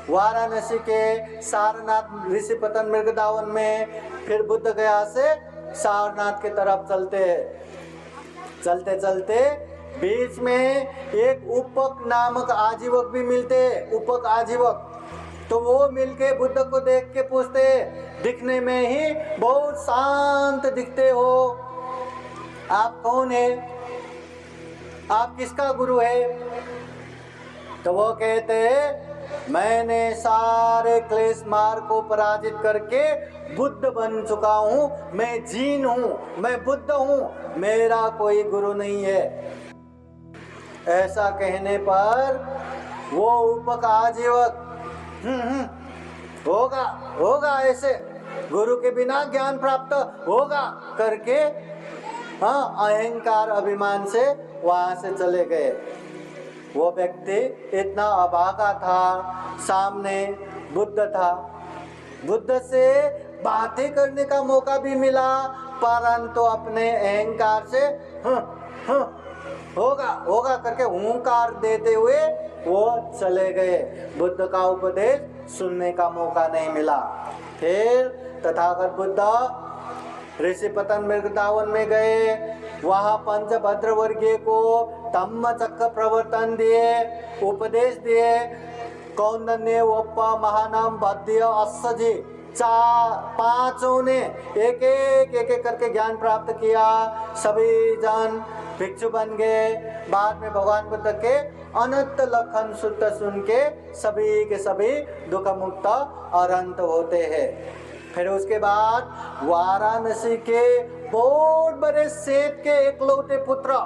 वाराणसी के सारनाथ ऋषिपतन मृगदावन में। फिर बुद्ध गया से सारनाथ की तरफ चलते हैं। चलते चलते बीच में एक उपक नामक आजीवक भी मिलते हैं। उपक आजीवक, तो वो मिलके बुद्ध को देख के पूछते, दिखने में ही बहुत शांत दिखते हो, आप कौन है? आप किसका गुरु है? तो वो कहते मैंने सारे क्लेश मार्ग को पराजित करके बुद्ध बन चुका हूँ, मैं जीन हूँ, मैं बुद्ध हूँ, मेरा कोई गुरु नहीं है। ऐसा कहने पर वो उपक आजीवक होगा ऐसे गुरु के बिना ज्ञान प्राप्त होगा करके अहंकार अभिमान से वहां से चले गए। वो व्यक्ति इतना अभागा था, सामने बुद्ध था, बुद्ध से बातें करने का मौका भी मिला, परंतु अपने अहंकार से होगा होगा करके हुंकार देते हुए वो चले गए। बुद्ध का उपदेश सुनने का मौका नहीं मिला। फिर तथागत बुद्ध ऋषिपतन वृंदावन में गए, वहाँ पंचभद्र वर्गीय को धम्म चक्र प्रवर्तन दिए, उपदेश दिए। कौंडन्य, ओप्पा, महानाम, भद्य, अस्सजी, पांचों ने एक एक करके ज्ञान प्राप्त किया। सभी जन भिक्षु बन गए। बाद में भगवान बुद्ध के अनंत लखन सूत्र सुन के सभी के सभी दुख मुक्त अनंत होते हैं। फिर उसके बाद वाराणसी के बहुत बड़े सेठ के एकलौते पुत्र,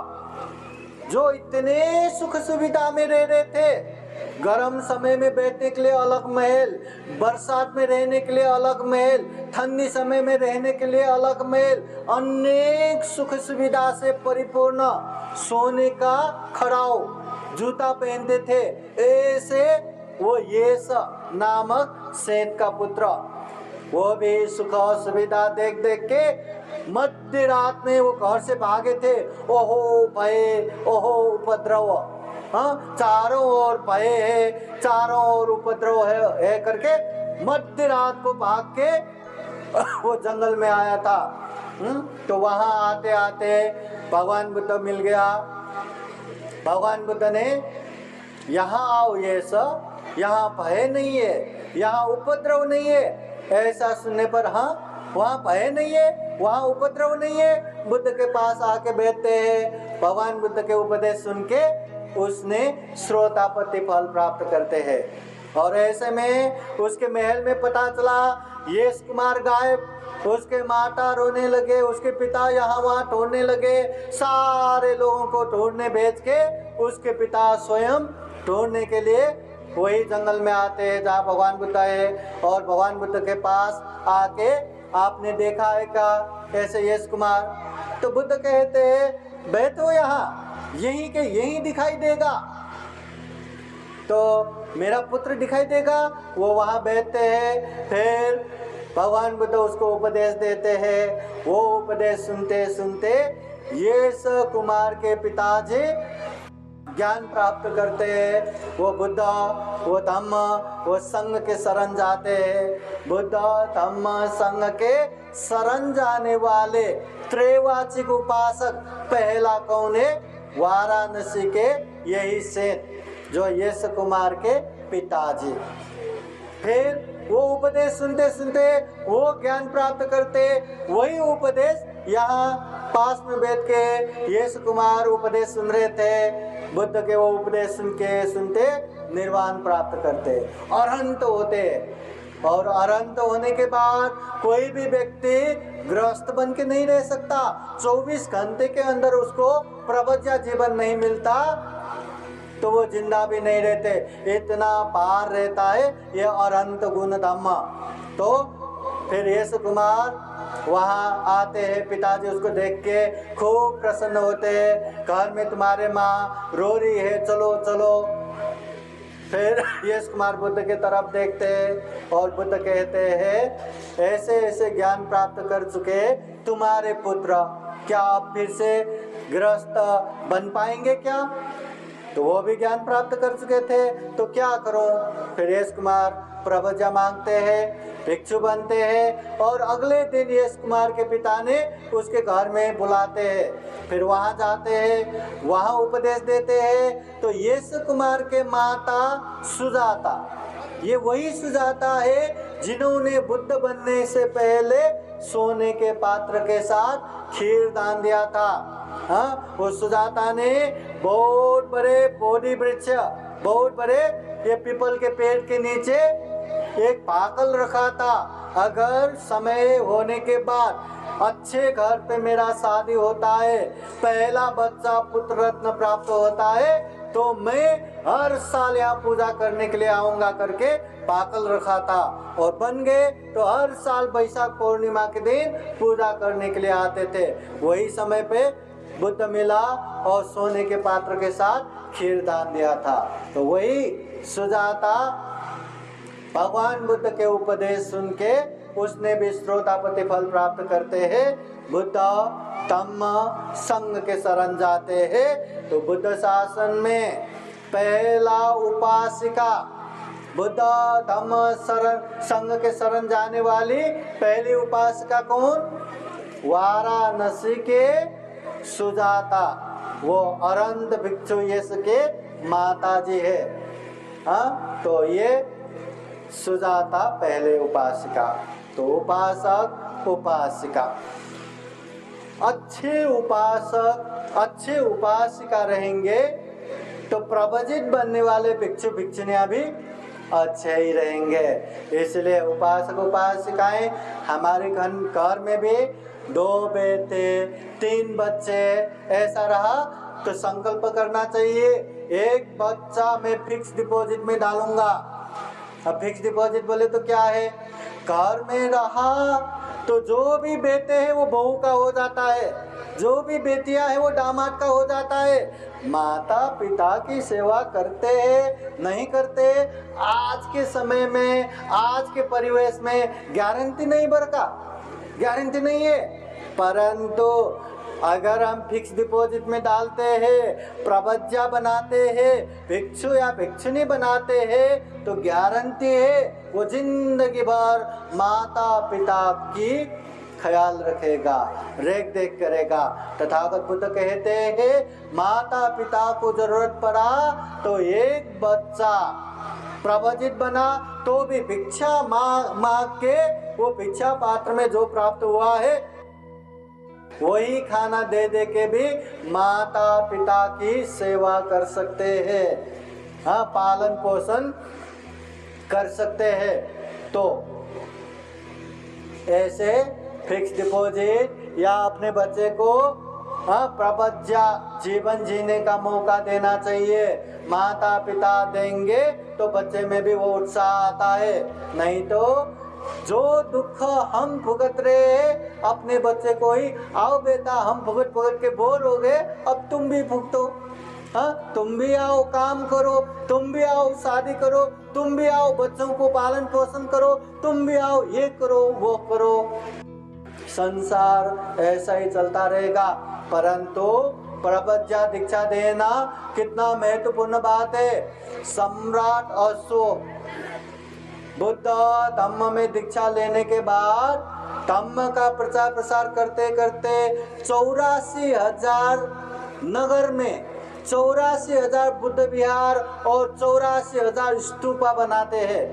जो इतने सुख सुविधा में रह रहे थे, गर्म समय में बैठने के लिए अलग महल, बरसात में रहने के लिए अलग महल, ठंडी समय में रहने के लिए अलग महल, अनेक सुख सुविधा से परिपूर्ण, सोने का खड़ाऊ, जूता पहनते थे। ऐसे वो यश नामक सेठ का पुत्र, वो भी सुख सुविधा देख देख के मध्य रात में वो घर से भागे थे। ओहो भय, ओहो उपद्रव, हाँ, चारों ओर भय है, चारों ओर उपद्रव है करके मध्य रात को भाग के वो जंगल में आया था। तो वहां आते आते भगवान बुद्ध मिल गया। भगवान बुद्ध ने यहाँ आओ, ये सब यहाँ भय नहीं है, यहाँ उपद्रव नहीं है। ऐसा सुनने पर हाँ, वहाँ भय नहीं है, वहाँ उपद्रव नहीं है। बुद्ध के पास आके बैठते हैं, भगवान बुद्ध के उपदेश सुन के उसने श्रोतापति फल प्राप्त करते हैं। और ऐसे में उसके महल में पता चला यश कुमार गायब, उसके माता रोने लगे, उसके पिता यहाँ वहाँ ढूंढने लगे। सारे लोगों को ढूंढने भेज के उसके पिता स्वयं ढूंढने के लिए वही जंगल में आते हैं जहाँ भगवान बुद्ध है। और भगवान बुद्ध के पास आके आपने देखा है क्या ऐसे यश कुमार? तो बुद्ध कहते हैं बैठो यहाँ, यहीं के यहीं दिखाई देगा, तो मेरा पुत्र दिखाई देगा। वो वहाँ बैठते हैं। फिर भगवान बुद्ध उसको उपदेश देते हैं। वो उपदेश सुनते सुनते यश कुमार के पिताजी ज्ञान प्राप्त करते हैं। वो बुद्ध, वो धम्म, वो संघ के शरण जाते हैं। बुद्ध धम्म संघ के शरण जाने वाले त्रैवाचिक उपासक पहला कौन है? वाराणसी के यही सेठ जो यश कुमार के पिताजी। फिर वो उपदेश सुनते सुनते वो ज्ञान प्राप्त करते, वही उपदेश यहाँ पास में बैठ के यश कुमार उपदेश सुन रहे थे। बुद्ध के वो उपदेश सुन के सुनते निर्वाण प्राप्त करते, अरहंत होते। और अरहंत होने के बाद कोई भी व्यक्ति गृहस्थ बन के नहीं रह सकता। 24 घंटे के अंदर उसको प्रवज्या जीवन नहीं मिलता तो वो जिंदा भी नहीं रहते। इतना पार रहता है ये अरहंत गुण धम्म। तो फिर यश कुमार वहाँ आते हैं, पिताजी उसको देख के खूब प्रसन्न होते हैं। घर में तुम्हारे माँ रो रही है, चलो चलो। फिर यश कुमार बुद्ध के तरफ देखते हैं और बुद्ध कहते हैं ऐसे ऐसे ज्ञान प्राप्त कर चुके तुम्हारे पुत्र, क्या आप फिर से गृहस्थ बन पाएंगे क्या? तो वो भी ज्ञान प्राप्त कर चुके थे, तो क्या करो? फिर यश कुमार प्रवज्या मांगते हैं, भिक्षु बनते हैं। और अगले दिन यश कुमार के पिता ने उसके घर में बुलाते हैं। फिर वहाँ जाते हैं, वहाँ उपदेश देते हैं। तो यश कुमार के माता सुजाता, ये वही सुजाता है जिन्होंने बुद्ध बनने से पहले सोने के पात्र के साथ खीर दान दिया था। हाँ, वो सुजाता ने बहुत बड़े बोधि वृक्ष, बहुत बड़े ये पीपल के पेड़ के नीचे एक पाकल रखा था। अगर समय होने के बाद अच्छे घर पे मेरा शादी होता है, पहला बच्चा पुत्र रत्न प्राप्त होता है, तो मैं हर साल यहाँ पूजा करने के लिए आऊँगा करके पाकल रखा था। और बन गए तो हर साल बैसाख पूर्णिमा के दिन पूजा करने के लिए आते थे। वही समय पे बुद्ध मिला और सोने के पात्र के साथ खीर दान दिया था। तो वही सुजाता भगवान बुद्ध के उपदेश सुन के उसने भी श्रोतापति फल प्राप्त करते हैं। बुद्ध धम्म संघ के शरण जाते हैं। तो बुद्ध शासन में पहला उपासिका, बुद्ध धम्म संघ के शरण जाने वाली पहली उपासिका कौन? वाराणसी के सुजाता, वो अरंत भिक्षु यश के माता जी है। हाँ, तो ये सुजाता पहले उपासिका। तो उपासक उपासिका, अच्छे उपासक अच्छे उपासिका रहेंगे तो प्रवजित बनने वाले भिक्षु भिक्षुनियां भी अच्छे ही रहेंगे। इसलिए उपासक उपासिकाएं हमारे घर में भी 2 बेटे 3 बच्चे ऐसा रहा तो संकल्प करना चाहिए, एक बच्चा मैं फिक्स डिपॉजिट में डालूंगा। अब फिक्स डिपॉजिट बोले तो क्या है? घर में रहा तो जो भी बेटे हैं वो बहू का हो जाता है, जो भी बेटियां हैं वो दामाद का हो जाता है। माता पिता की सेवा करते हैं नहीं करते, आज के समय में आज के परिवेश में गारंटी नहीं बरका, गारंटी नहीं है। परंतु अगर हम फिक्स डिपॉजिट में डालते हैं, प्रबज्जा बनाते हैं, भिक्षु या भिक्षुनी बनाते हैं तो गारंटी है वो जिंदगी भर माता पिता की ख्याल रखेगा, रेख देख करेगा। तथागत बुद्ध कहते हैं माता पिता को जरूरत पड़ा तो एक बच्चा प्रवजित बना तो भी भिक्षा मांग के वो भिक्षा पात्र में जो प्राप्त हुआ है वही खाना दे दे के भी माता पिता की सेवा कर सकते हैं। हाँ, पालन पोषण कर सकते हैं। तो ऐसे फिक्स डिपॉजिट या अपने बच्चे को प्रबज्जा जीवन जीने का मौका देना चाहिए। माता पिता देंगे तो बच्चे में भी वो उत्साह आता है, नहीं तो जो दुख हम भुगत रहे हैं अपने बच्चे को ही, आओ बेटा हम भुगत भुगत के बोर हो गए, अब तुम भी भुगतो। हाँ, तुम भी आओ काम करो, तुम भी आओ शादी करो, तुम भी आओ बच्चों को पालन पोषण करो, तुम भी आओ ये करो वो करो। संसार ऐसा ही चलता रहेगा। परंतु प्रबज्जा दीक्षा देना कितना महत्वपूर्ण बात है। सम्राट अशोक बुद्ध धम्म में दीक्षा लेने के बाद धम्म का प्रचार प्रसार करते करते 84,000 नगर में 84,000 बुद्ध विहार और 84,000 स्तूपा बनाते हैं।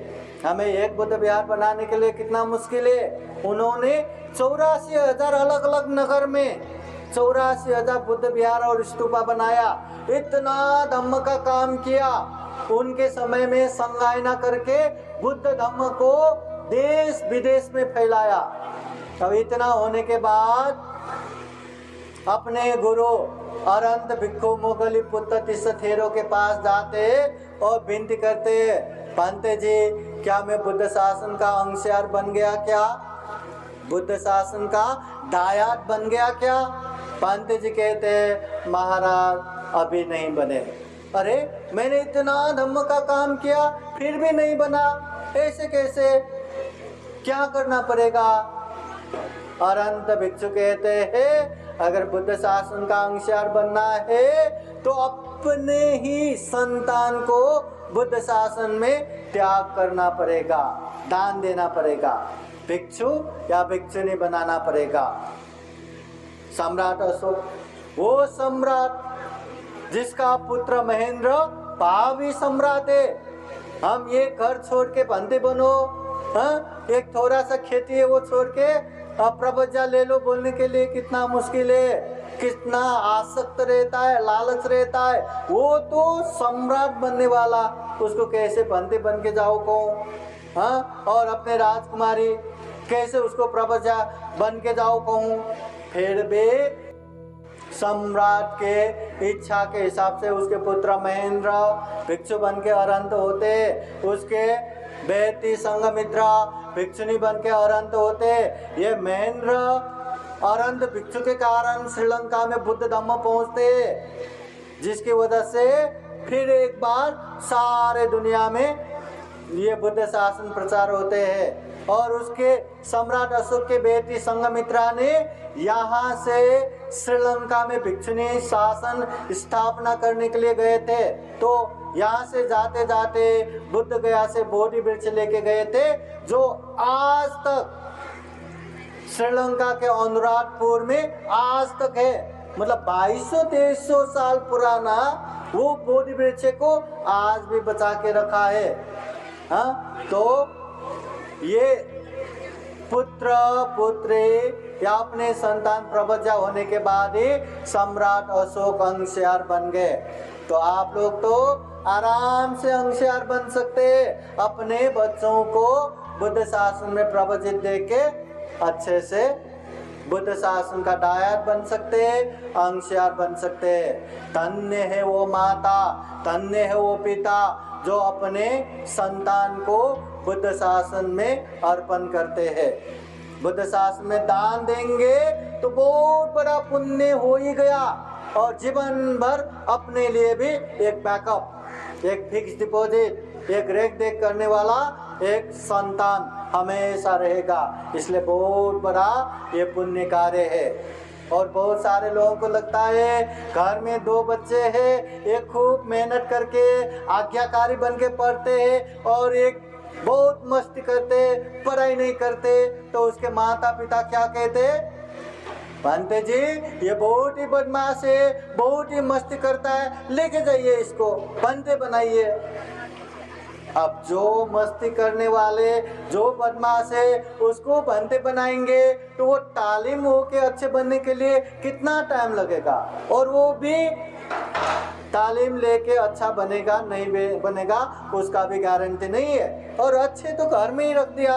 हमें एक बुद्ध विहार बनाने के लिए कितना मुश्किल है, उन्होंने 84,000 अलग अलग नगर में 84,000 बुद्ध विहार और स्तूपा बनाया। इतना धम्म का काम किया। उनके समय में संगायना करके बुद्ध धम्म को देश विदेश में फैलाया। अब इतना होने के बाद अपने गुरु अरंत भिक्खु मोगली पुत्र तीर्थेरों के पास जाते और विनती करते, पंते जी क्या मैं बुद्ध शासन का अंशयार बन गया क्या, बुद्ध शासन का दायाद बन गया क्या? पंते जी कहते महाराज अभी नहीं बने। अरे मैंने इतना धम्म का काम किया फिर भी नहीं बना, ऐसे कैसे, क्या करना पड़ेगा? अरंत भिक्षु कहते हैं अगर बुद्ध शासन का अंशयार बनना है तो अपने ही संतान को बुद्ध शासन में त्याग करना पड़ेगा, दान देना पड़ेगा, भिक्षु या भिक्षुनी बनाना पड़ेगा। सम्राट अशोक, वो सम्राट जिसका पुत्र महेंद्र भावी सम्राट है। हम ये घर छोड़ के बंदे बनो, हाँ, एक थोड़ा सा खेती है वो छोड़ के प्रबज्जा ले लो बोलने के लिए कितना मुश्किल है, कितना आसक्त रहता है, लालच रहता है। वो तो सम्राट बनने वाला, उसको कैसे बंदे बन के जाओ को, हाँ, और अपने राजकुमारी कैसे उसको प्रबज्जा बन के जाओ कहूँ। फिर भी सम्राट के इच्छा के हिसाब से उसके पुत्र महेंद्र भिक्षु बन के अरंत होते, उसके बेटी संघमित्रा भिक्षुनी बन के अरंत होते। ये महेंद्र अरंत भिक्षु के कारण श्रीलंका में बुद्ध धम्म पहुँचते, जिसकी वजह से फिर एक बार सारे दुनिया में ये बुद्ध शासन प्रचार होते हैं। और उसके सम्राट अशोक के बेटी संघमित्रा ने यहाँ से श्रीलंका में भिक्षुणी शासन स्थापना करने के लिए गए थे। तो यहाँ से जाते जाते बुद्ध गया से बोधि वृक्ष लेके गए थे, जो आज तक श्रीलंका के अनुराधपुर में आज तक है। मतलब 2200-2300 साल पुराना वो बोधि वृक्ष को आज भी बचा के रखा है। हाँ, तो ये पुत्र पुत्री या अपने संतान प्रबज्जा होने के बाद ही सम्राट अशोक अंशयार बन गए। तो आप लोग तो आराम से अंशयार बन सकते, अपने बच्चों को बुद्ध शासन में प्रवचित देके अच्छे से बुद्ध शासन का दायक बन सकते, अंशयार बन सकते। धन्य है वो माता, धन्य है वो पिता जो अपने संतान को बुद्ध शासन में अर्पण करते हैं। बुद्ध शासन में दान देंगे तो बहुत बड़ा पुण्य हो ही गया, और जीवन भर अपने लिए भी एक बैकअप, एक फिक्स डिपॉजिट, एक रेख देख करने वाला एक संतान हमेशा रहेगा। इसलिए बहुत बड़ा ये पुण्य कार्य है। और बहुत सारे लोगों को लगता है घर में 2 बच्चे हैं, एक खूब मेहनत करके आज्ञाकारी बन के पढ़ते हैं और एक बहुत मस्ती करते, पढ़ाई नहीं करते, तो उसके माता पिता क्या कहते? बनते जी ये बहुत ही बदमाश है, बहुत ही मस्ती करता है, लेके जाइए इसको, बनते बनाइए। अब जो मस्ती करने वाले, जो बदमाश है, उसको बनते बनाएंगे तो वो तालीम हो के अच्छे बनने के लिए कितना टाइम लगेगा, और वो भी तालीम लेके अच्छा बनेगा नहीं बनेगा उसका भी गारंटी नहीं है। और अच्छे तो घर में ही रख दिया,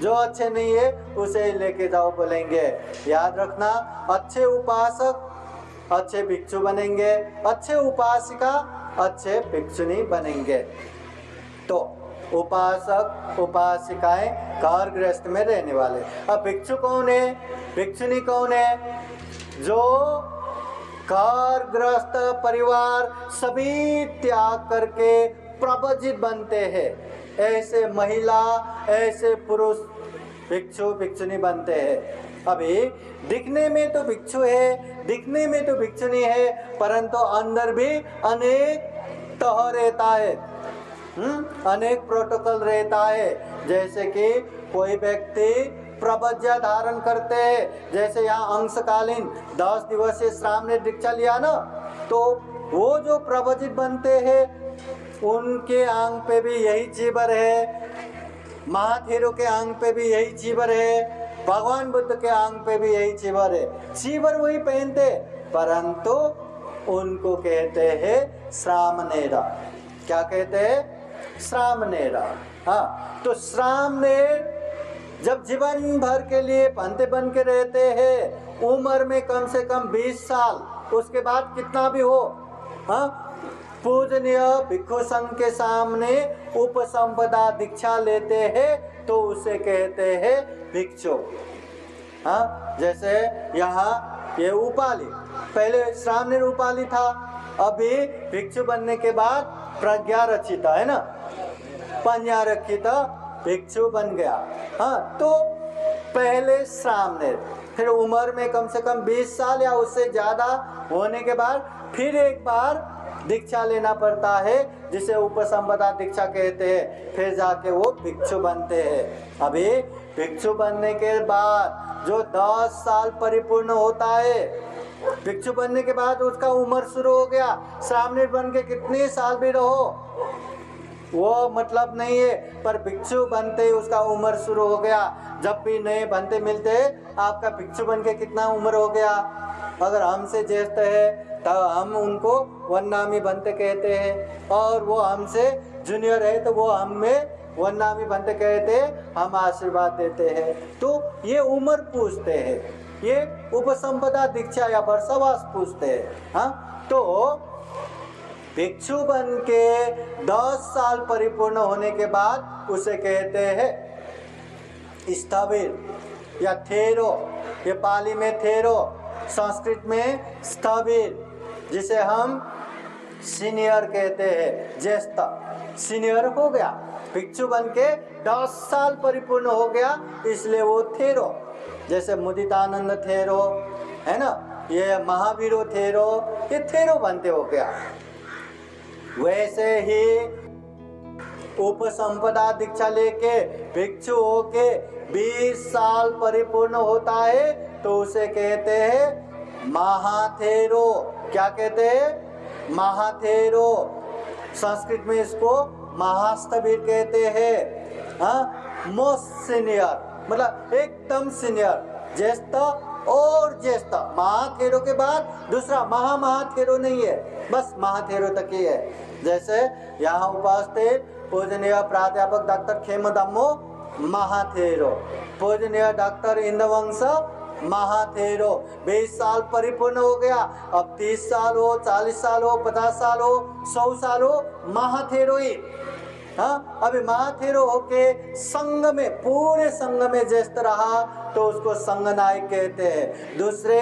जो अच्छे नहीं है उसे लेके जाओ बोलेंगे। याद रखना, अच्छे उपासक अच्छे भिक्षु बनेंगे, अच्छे उपासिका अच्छे भिक्षुनी बनेंगे। तो उपासक उपासिकाएं घर गृहस्थ में रहने वाले। अब भिक्षु कौन है, भिक्षुनी कौन है? जो घर गृहस्थ परिवार सभी त्याग करके प्रवजित बनते हैं, ऐसे महिला ऐसे पुरुष भिक्षु भिक्षुनी बनते हैं। अभी दिखने में तो भिक्षु है, दिखने में तो भिक्षुनी है, परंतु अंदर भी अनेक तह रहता है, अनेक प्रोटोकॉल रहता है। जैसे कि कोई व्यक्ति प्रवज्या धारण करते हैं, जैसे यहाँ अंशकालीन 10 दिवसीय श्राम ने दीक्षा लिया ना, तो वो जो प्रवजित बनते हैं उनके आंग पे भी यही चीबर है, महाथेरों के आंग पे भी यही चीबर है, भगवान बुद्ध के आंग पे भी यही चीबर है। चीबर वही पहनते, परंतु उनको कहते हैं श्रामणेरा। क्या कहते हैं? श्रामणेरा। हाँ, तो श्रामणेर जब जीवन भर के लिए पंथे बन के रहते हैं, उम्र में कम से कम 20 साल, उसके बाद कितना भी हो, हाँ, पूजनीय भिक्षु संघ के सामने उपसंपदा दीक्षा लेते हैं तो उसे कहते हैं भिक्षु। हाँ, जैसे यहाँ ये उपाली, पहले श्रामणेर उपाली था, अभी भिक्षु बनने के बाद प्रज्ञा रचिता है ना, पंजा रखिता भिक्षु बन गया। हाँ, तो पहले श्रामणेर, फिर उम्र में कम से कम 20 साल या उससे ज़्यादा होने के बाद फिर एक बार दीक्षा लेना पड़ता है, जिसे उपसंपदा दीक्षा कहते हैं, फिर जाके वो भिक्षु बनते हैं। अभी भिक्षु बनने के बाद जो 10 साल परिपूर्ण होता है, भिक्षु बनने के बाद उसका उम्र शुरू हो गया। श्रामणेर बन के कितने साल भी रहो वो मतलब नहीं है, पर भिक्षु बनते ही उसका उम्र शुरू हो गया। जब भी नए बनते मिलते आपका भिक्षु बन के कितना उम्र हो गया, अगर हमसे ज्येष्ठ है तो हम उनको वननामी बनते कहते हैं, और वो हमसे जूनियर है तो वो हमें वननामी बनते कहते हैं, हम आशीर्वाद देते हैं। तो ये उम्र पूछते हैं, ये उपसंपदा दीक्षा या वर्षावास पूछते हैं। हाँ, तो भिक्षु बन के 10 साल परिपूर्ण होने के बाद उसे कहते हैं स्थविर या थेरो। ये पाली में थेरो, संस्कृत में स्थविर, जिसे हम सीनियर कहते हैं, ज्येष्ठ। सीनियर हो गया, भिक्षु बन के 10 साल परिपूर्ण हो गया, इसलिए वो थेरो। जैसे मुदितानंद थेरो है ना, ये महावीरो थेरो, ये थेरो बनते हो गया। वैसे ही उपसंपदा दीक्षा लेके भिक्षु होके 20 साल परिपूर्ण होता है तो उसे कहते हैं महाथेरो। क्या कहते हैं? महाथेरो। संस्कृत में इसको महास्थवीर कहते हैं। हाँ, मोस्ट सीनियर, मतलब एकदम सीनियर, ज्येष्ठ और ज्येष्ठ। महाथेरो के बाद दूसरा महाथेरो नहीं है, बस महाथेरो तक ही है। जैसे यहाँ उपस्थित पूजनीय प्राध्यापक डॉक्टर खेमदम्मो महाथेरो, पूजनीय डॉक्टर इंद्रवंश महाथेरो, 20 साल परिपूर्ण हो गया। अब 30 साल हो, 40 साल हो, 50 साल हो, 100 साल हो, महाथेरो ही। हाँ, अभी महाथेरो होके संघ में, पूरे संघ में ज्येष्ठ रहा तो उसको संघ नायक कहते हैं। दूसरे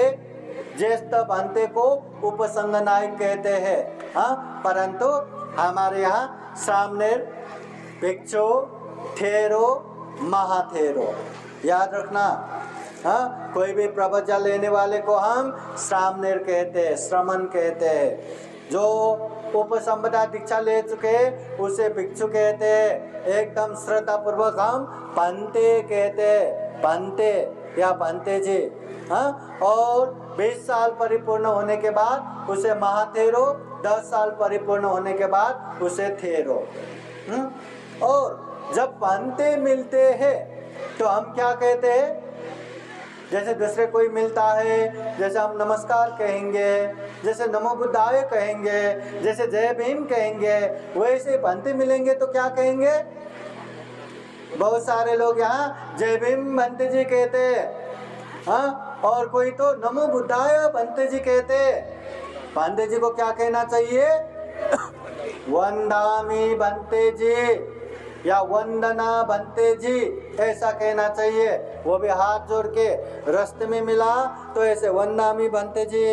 ज्येष्ठ बनते को उपसंघ नायक कहते हैं। हाँ, परंतु हमारे यहाँ सामने भिक्षु, थेरो, महाथेरो याद रखना। हाँ, कोई भी प्रवचन लेने वाले को हम श्रामणेर कहते हैं, श्रमण कहते हैं। जो उपसंपदा दीक्षा ले चुके उसे भिक्षु कहते हैं। एकदम श्रद्धा पूर्वक हम पंते कहते हैं, पंते या पंते जी। हाँ, और 20 साल परिपूर्ण होने के बाद उसे महाथेरो, 10 साल परिपूर्ण होने के बाद उसे थेरो। और जब पंते मिलते हैं तो हम क्या कहते हैं? जैसे दूसरे कोई मिलता है, जैसे हम नमस्कार कहेंगे, जैसे नमो बुद्धाय कहेंगे, जैसे जय भीम कहेंगे, वैसे पंते मिलेंगे तो क्या कहेंगे? बहुत सारे लोग यहाँ जय भीम बंते जी कहते हैं। हाँ, और कोई तो नमो बुद्धाय बंते जी कहते हैं। बंते जी को क्या कहना चाहिए? वंदामी बंते जी या वंदना बंते जी, ऐसा कहना चाहिए। वो भी हाथ जोड़ के, रास्ते में मिला तो ऐसे वंदामी बंते जी,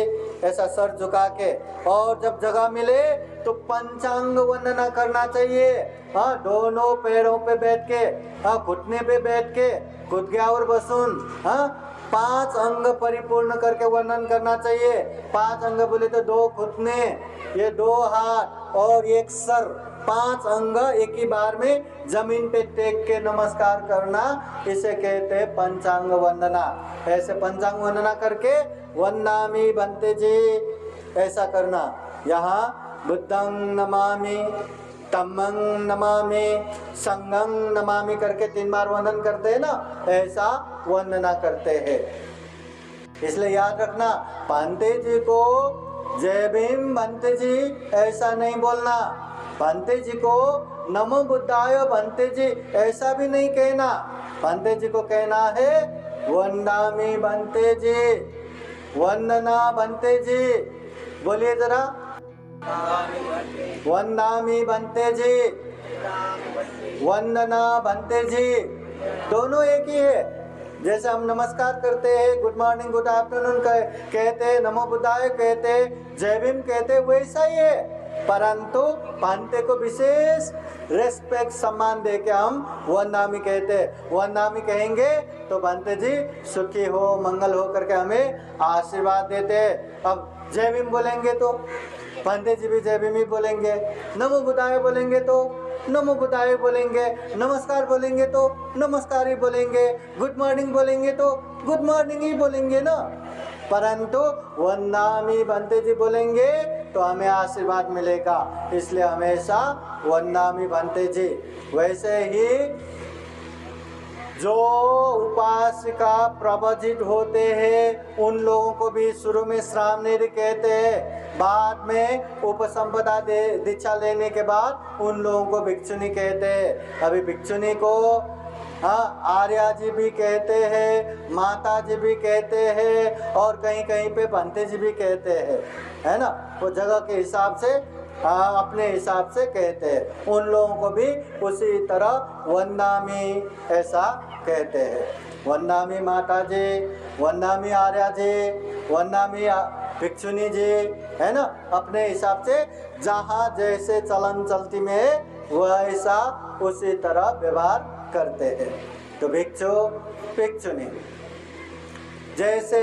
ऐसा सर झुका के। और जब जगह मिले तो पंचांग वंदना करना चाहिए। हाँ, दोनों पैरों पे बैठ के, हाँ, घुटने पे बैठ के, गुदग्यावर बसून, हाँ, 5 अंग परिपूर्ण करके वर्णन करना चाहिए। 5 अंग बोले तो 2 घुटने, ये 2 हाथ और 1 सर, 5 अंग एक ही बार में जमीन पे टेक के नमस्कार करना, इसे कहते हैं पंचांग वंदना। ऐसे पंचांग वंदना करके वंदामि बंते जी ऐसा करना। यहाँ बुद्धं नमामि, तम्मं नमामि, संघं नमामि करके 3 बार वंदन करते हैं ना, ऐसा वंदना करते हैं। इसलिए याद रखना, बंते जी को जय भीम बंते जी ऐसा नहीं बोलना। बंते जी को नमो बुद्धाय बंते जी ऐसा भी नहीं कहना। बंते जी को कहना है वंदामि बंते जी, वंदना बंते जी। बोलिए जरा, वंदामि बंते जी, वंदना बंते जी, दोनों एक ही है। जैसे हम नमस्कार करते हैं, गुड मॉर्निंग, गुड आफ्टरनून कहते हैं, नमो बुद्धाय कहते हैं, जय भीम कहते हैं, वैसा ही है। परंतु पंते को विशेष रेस्पेक्ट, सम्मान दे के हम वंदामि कहते हैं। वंदामि कहेंगे तो बंते जी सुखी हो, मंगल हो करके हमें आशीर्वाद देते हैं। अब जय भीम बोलेंगे तो बंते जी भी जय भीम ही बोलेंगे, नमो बुद्धाय बोलेंगे तो नमो बुद्धाय बोलेंगे, नमस्कार बोलेंगे तो नमस्कार ही बोलेंगे, गुड मॉर्निंग बोलेंगे तो गुड मॉर्निंग ही बोलेंगे ना। परंतु वंदामि बंते जी बोलेंगे तो हमें आशीर्वाद मिलेगा, इसलिए हमेशा वंदामि बंते जी। वैसे ही जो उपासिका प्रवचित होते हैं उन लोगों को भी शुरू में श्रामणेर कहते हैं, बाद में उपसंपदा दीक्षा लेने के बाद उन लोगों को भिक्षुनी कहते हैं। अभी भिक्षुनी को हाँ आर्या जी भी कहते हैं, माता जी भी कहते हैं, और कहीं कहीं पे बंते जी भी कहते हैं, है ना। वो जगह के हिसाब से अपने हिसाब से कहते हैं। उन लोगों को भी उसी तरह वंदामि ऐसा कहते हैं। वंदामि माता जी, वंदामि आर्या जी, वंदामि भिक्षुनी जी, है ना। अपने हिसाब से जहाँ जैसे चलन चलती में वैसा उसी तरह व्यवहार करते हैं। तो भिक्षु भिक्षुनी, जैसे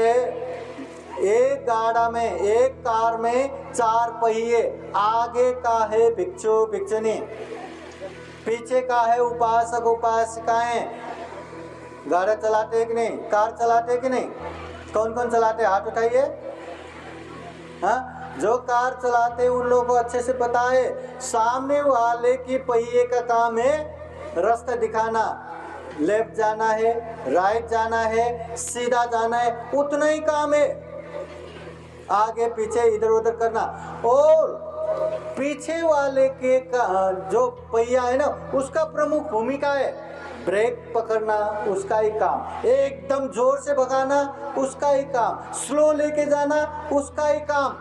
एक गाड़ा में, एक कार में 4 पहिए, आगे का है भिक्षु भिक्षुनी, पीछे का है उपासक उपासिकाएं। गाड़ा चलाते कि नहीं, कार चलाते कि नहीं, कौन कौन चलाते, हाथ उठाइए। हाँ, जो कार चलाते उन लोगों को अच्छे से पता है, सामने वाले की पहिए का काम है रास्ता दिखाना, लेफ्ट जाना है, राइट जाना है, सीधा जाना है, उतना ही काम है। आगे पीछे इधर उधर करना। और पीछे वाले के का जो पहिया है ना, उसका प्रमुख भूमिका है ब्रेक पकड़ना, उसका ही काम, एकदम जोर से भगाना उसका ही काम, स्लो लेके जाना उसका ही काम,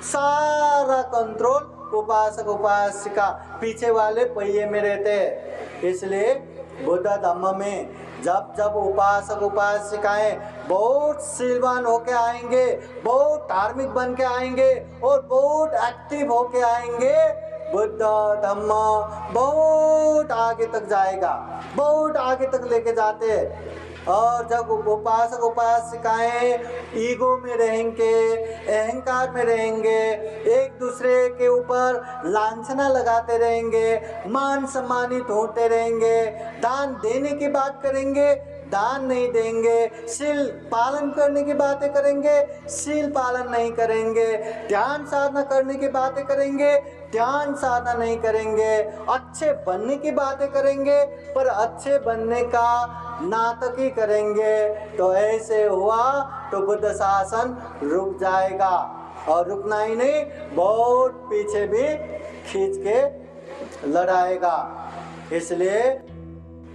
सारा कंट्रोल उपासक उपासिका पीछे वाले पहिए में रहते हैं। इसलिए बुद्ध धम्म में जब जब उपासक उपासिकाएं बहुत सीलवान होके आएंगे, बहुत धार्मिक बन के आएंगे और बहुत एक्टिव होके आएंगे, बुद्ध धम्म बहुत आगे तक जाएगा, बहुत आगे तक लेके जाते हैं। और जब उपासक उपासिकाएं ईगो में रहेंगे, अहंकार में रहेंगे, एक दूसरे के ऊपर लांछना लगाते रहेंगे, मान सम्मानित होते रहेंगे, दान देने की बात करेंगे, दान नहीं देंगे, शील पालन करने की बातें करेंगे, शील पालन नहीं करेंगे, ध्यान साधना करने की बातें करेंगे, ध्यान साधना नहीं करेंगे, अच्छे बनने की बातें करेंगे पर अच्छे बनने का नाटक ही करेंगे, तो ऐसे हुआ तो बुद्ध शासन रुक जाएगा। और रुकना ही नहीं, बहुत पीछे भी खींच के लड़ाएगा। इसलिए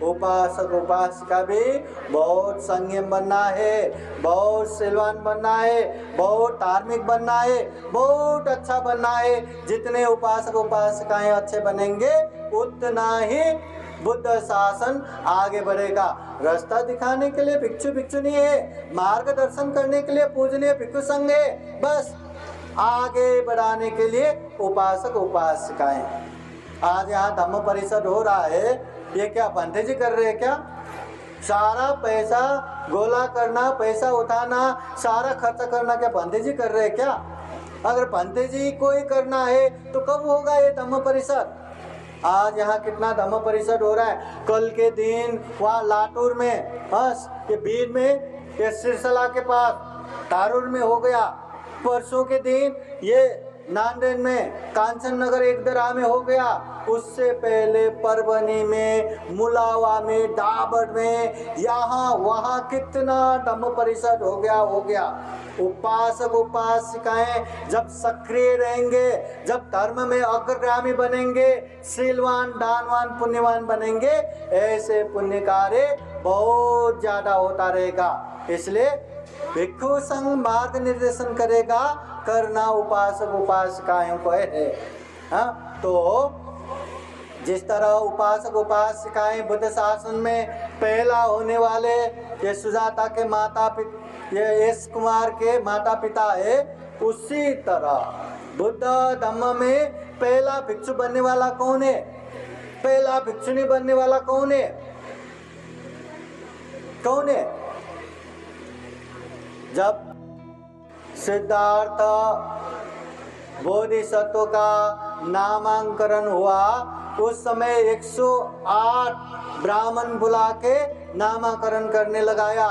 उपासक उपासिका भी बहुत संयम बनना है, बहुत सिलवान बनना है, बहुत धार्मिक बनना है, बहुत अच्छा बनना है। जितने उपासक उपासिकाएं अच्छे बनेंगे उतना ही बुद्ध शासन आगे बढ़ेगा। रास्ता दिखाने के लिए भिक्षु भिक्षुनी है, मार्गदर्शन करने के लिए पूजनीय भिक्षु संघ है, बस आगे बढ़ाने के लिए उपासक उपासिकाएं। आज यहाँ धम्म परिषद हो रहा है, ये क्या पंडित जी कर रहे हैं क्या? सारा पैसा गोला करना, पैसा उठाना, सारा खर्च करना क्या पंडित जी कर रहे हैं क्या? अगर पंडित जी को ही करना है तो कब होगा ये धम्म परिषद? आज यहाँ कितना धम्म परिषद हो रहा है। कल के दिन वहाँ लातूर में, बस ये बीर में, ये सिरसला के पास तारूर में हो गया। परसों के दिन ये नांदेड़ में कांचन नगर एक दरा में हो गया। उससे पहले परभनी में, मुलावा में, डाबर में, यहाँ वहाँ कितना धम्म परिषद हो गया। उपासक उपासिकाएं जब सक्रिय रहेंगे, जब धर्म में अग्रगामी बनेंगे, शीलवान दानवान पुण्यवान बनेंगे, ऐसे पुण्य कार्य बहुत ज्यादा होता रहेगा। इसलिए भिक्षु संघ मार्ग निर्देशन करेगा, करना उपासक उपासिकाओं को है। हाँ, तो जिस तरह उपासक उपासिकाएं बुद्ध शासन में पहला होने वाले ये सुजाता के माता पिता, ये एस कुमार के माता पिता है, उसी तरह बुद्ध धम्म में पहला भिक्षु बनने वाला कौन है? पहला भिक्षुनी बनने वाला कौन है? कौन है? जब सिद्धार्थ बोधिसत्व का नामांकन हुआ, उस समय 108 ब्राह्मण बुला के नामाकरण करने लगाया।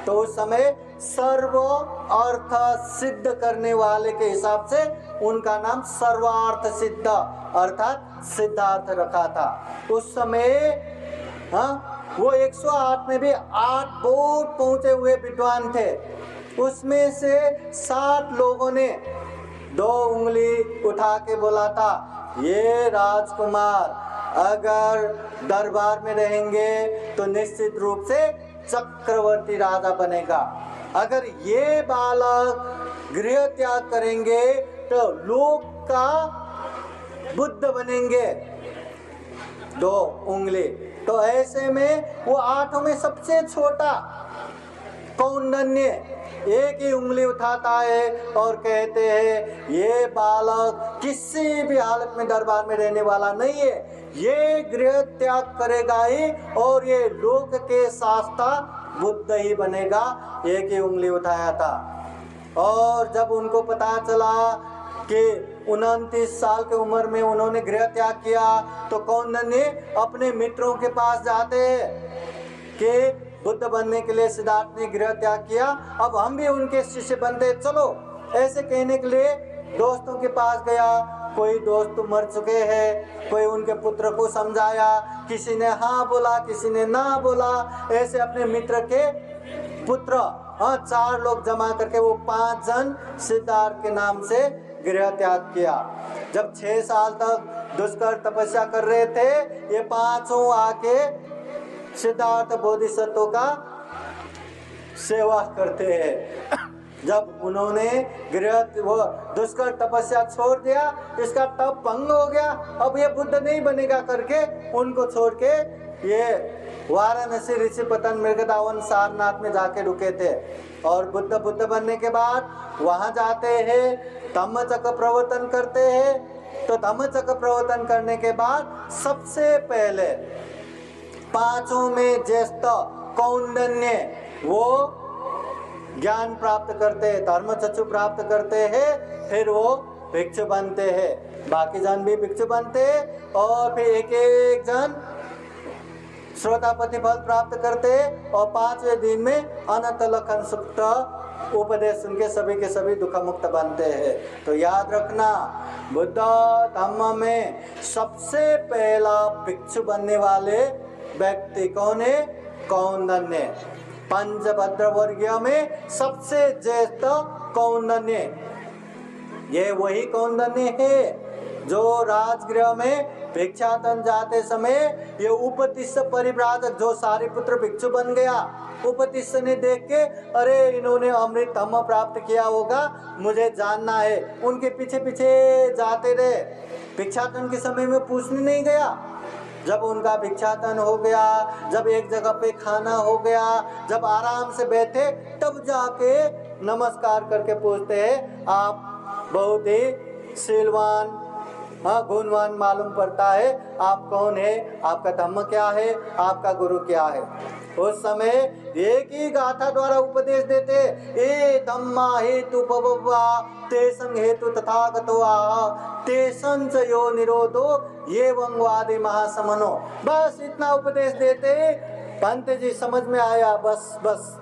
तो उस समय सर्व अर्थ सिद्ध करने वाले के हिसाब से उनका नाम सर्वार्थ सिद्ध अर्थात सिद्धार्थ रखा था। उस समय वो 108 में भी 8 बहुत पहुंचे हुए विद्वान थे। उसमें से 60 लोगों ने 2 उंगली उठा के बोला था, ये राजकुमार अगर दरबार में रहेंगे तो निश्चित रूप से चक्रवर्ती राजा बनेगा, अगर ये बालक गृह त्याग करेंगे तो लोक का बुद्ध बनेंगे। 2 उंगली। तो ऐसे में वो 8 में सबसे छोटा कौंडन्य एक ही उंगली उठाता है और कहते हैं ये बालक किसी भी हालत में दरबार में रहने वाला नहीं है, ये गृह त्याग करेगा ही और ये लोक के शास्ता बुद्ध ही बनेगा। एक ही उंगली उठाया था। और जब उनको पता चला कि 29 साल की उम्र में उन्होंने गृह त्याग किया, तो कौंडिन्य अपने मित्रों के पास जाते कि बुद्ध बनने के लिए सिद्धार्थ ने गृह त्याग किया, अब हम भी उनके शिष्य बनते, चलो। ऐसे कहने के लिए दोस्तों के पास गया। कोई दोस्त मर चुके हैं, कोई उनके पुत्र को समझाया, किसी ने हाँ बोला, किसी ने ना बोला। ऐसे अपने मित्र के पुत्र 4 लोग जमा करके वो 5 जन सिद्धार्थ के नाम से गृह त्याग किया। जब 6 साल तक दुष्कर तपस्या कर रहे थे, ये 5 आके सिद्धार्थ बोधिसत्व का सेवा करते हैं। जब उन्होंने वो दुष्कर तपस्या छोड़ दिया, इसका तप भंग हो गया, अब ये बुद्ध नहीं बनेगा करके उनको छोड़ के ये वाराणसी ऋषिपतन मृगदावन सारनाथ में जाके रुके थे। और बुद्ध बनने के बाद वहां जाते हैं, धम्मचक्र प्रवर्तन करते हैं। तो धम्मचक्र प्रवर्तन करने के बाद सबसे पहले 5 में ज्येष्ठ कौंडिन्य वो ज्ञान प्राप्त करते हैं, धर्मचक्षु प्राप्त करते हैं, फिर वो भिक्षु बनते हैं। बाकी जन भी भिक्षु बनते हैं और फिर एक एक जन श्रोतापति फल प्राप्त करते हैं। और 5वें दिन में अनंत लखन सुक्त उपदेश सुन के सभी दुख मुक्त बनते हैं। तो याद रखना, बुद्ध धम्म में सबसे पहला भिक्षु बनने वाले व्यक्ति कौन है? कौंडिन्य। पंचभद्र वर्गीय में सबसे ज्येष्ठ कौंडिन्य। ये वही कौंडिन्य है जो राजगृह में भिक्षाटन जाते समय ये उपतिष्ठ परिव्राजक जो सारिपुत्र भिक्षु बन गया, उपतिष्ठ ने देख के अरे इन्होंने अमृत धम्म प्राप्त किया होगा, मुझे जानना है। उनके पीछे पीछे जाते रहे, भिक्षाटन के समय में पूछने नहीं गया। जब उनका भिक्षाटन हो गया, जब एक जगह पे खाना हो गया, जब आराम से बैठे, तब जाके नमस्कार करके पूछते हैं, आप बहुत ही शीलवान गुणवान मालूम पड़ता है, आप कौन है, आपका धम्म क्या है, आपका गुरु क्या है। उस समय एक ही गाथा द्वारा उपदेश देते, ए धम्मा हेतु पववा तेसं हेतु तथागतो आह तेसं च यो निरोधो ये वंगवादि महासमनो। बस इतना उपदेश देते, पंत जी समझ में आया, बस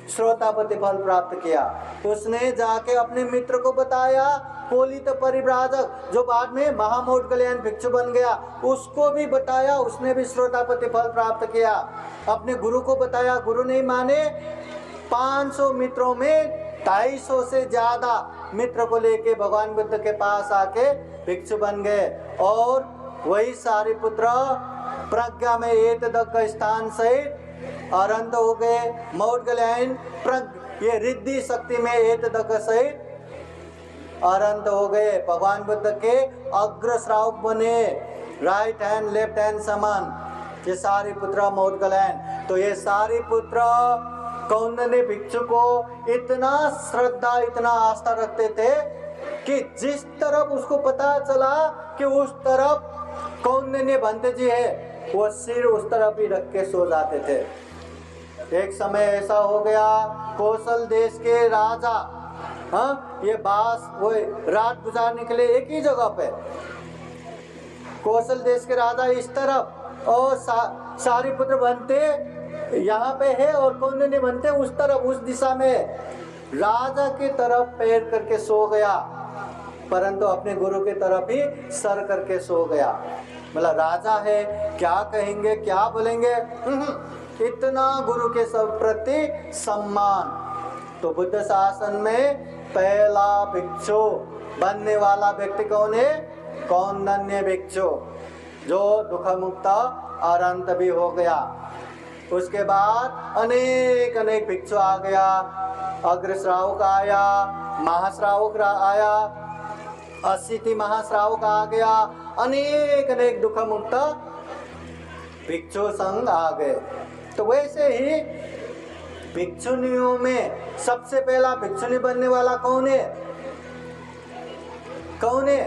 श्रोतापति फल प्राप्त किया। उसने जाके अपने मित्र को बताया, पोलित परिव्राजक जो बाद में महामौदगल्यायन भिक्षु बन गया, उसको भी बताया, उसने भी श्रोतापति फल प्राप्त किया। अपने गुरु को बताया, गुरु नहीं माने। 500 मित्रों में 250 से ज्यादा मित्र को लेके भगवान बुद्ध के पास आके भिक्षु बन गए। और वही सारिपुत्र प्रज्ञा में एतदग्ग स्थान सहित अरंत हो गए। मौदगल्यायन ये रिद्धि शक्ति में एतदग्ग सहित अरंत हो गए। भगवान बुद्ध के अग्र श्रावक बने, राइट हैंड लेफ्ट हैंड समान, ये सारिपुत्र मौदगल्यायन। तो ये सारिपुत्र कौंडिन्य भिक्षु को इतना श्रद्धा, इतना आस्था रखते थे कि जिस तरफ उसको पता चला कि उस तरफ कौंडिन्य भंते जी है, वो सिर उस तरफ ही रख के सो जाते थे। एक समय ऐसा हो गया, कौशल देश के राजा ये बास वो रात गुजारने के लिए एक ही जगह पे, कौशल देश के राजा इस तरफ और सारिपुत्र बनते यहाँ पे है और कौंडिन्य बनते उस तरफ, उस दिशा में। राजा की तरफ पैर करके सो गया, परंतु अपने गुरु की तरफ ही सर करके सो गया। मतलब राजा है, क्या कहेंगे, क्या बोलेंगे, इतना गुरु के सब प्रति सम्मान। तो बुद्ध शासन में पहला भिक्षु बनने वाला व्यक्ति कौन है? कौंडिन्य भिक्षु, जो दुख मुक्त अरंत भी हो गया। उसके बाद अनेक भिक्षु आ गया, अग्र श्रावक आया, महाश्रावक आया, असिति महाश्रावक आ गया, अनेक दुख मुक्त भिक्षु संघ आ गए। तो वैसे ही भिक्षुनियों में सबसे पहला भिक्षुनी बनने वाला कौन है? कौन है?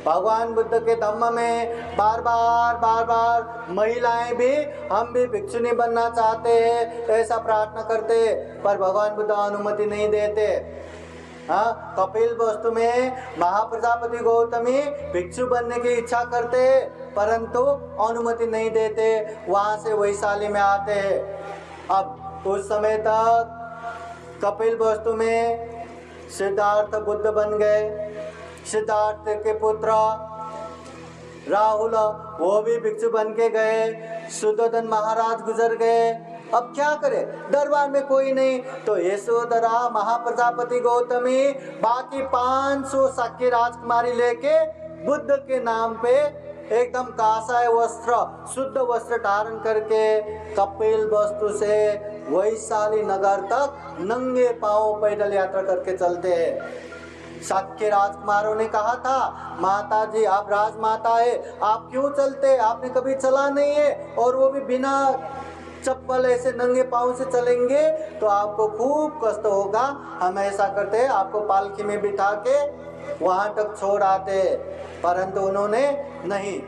भगवान बुद्ध के धम्म में बार बार महिलाएं भी हम भी भिक्षुनी बनना चाहते हैं ऐसा प्रार्थना करते, पर भगवान बुद्ध अनुमति नहीं देते। हाँ, कपिल वस्तु में महाप्रजापति गौतमी भिक्षु बनने की इच्छा करते, परंतु अनुमति नहीं देते, वहां से वैशाली में आते हैं। अब उस समय तक कपिल वस्तु में सिद्धार्थ बुद्ध बन गए, सिद्धार्थ के पुत्र राहुल वो भी भिक्षु बन के गए, सुदोधन महाराज गुजर गए। अब क्या करे, दरबार में कोई नहीं, तो यशोधरा महाप्रजापति गौतमी बाकी 500 शाक्य राजकुमारी लेके बुद्ध के नाम पे एकदम कासाय वस्त्र शुद्ध वस्त्र धारण करके कपिल वस्तु से वैशाली नगर तक नंगे पांव पैदल यात्रा करके चलते हैं। शाक्य राजकुमारों ने कहा था, माता जी आप राजमाता है, आप क्यों चलते, आपने कभी चला नहीं है, और वो भी बिना चप्पल ऐसे नंगे पांव से चलेंगे तो आपको खूब कष्ट होगा। हम ऐसा करते हैं, आपको पालकी में बिठा के वहां तक छोड़ आते, परंतु उन्होंने नहीं,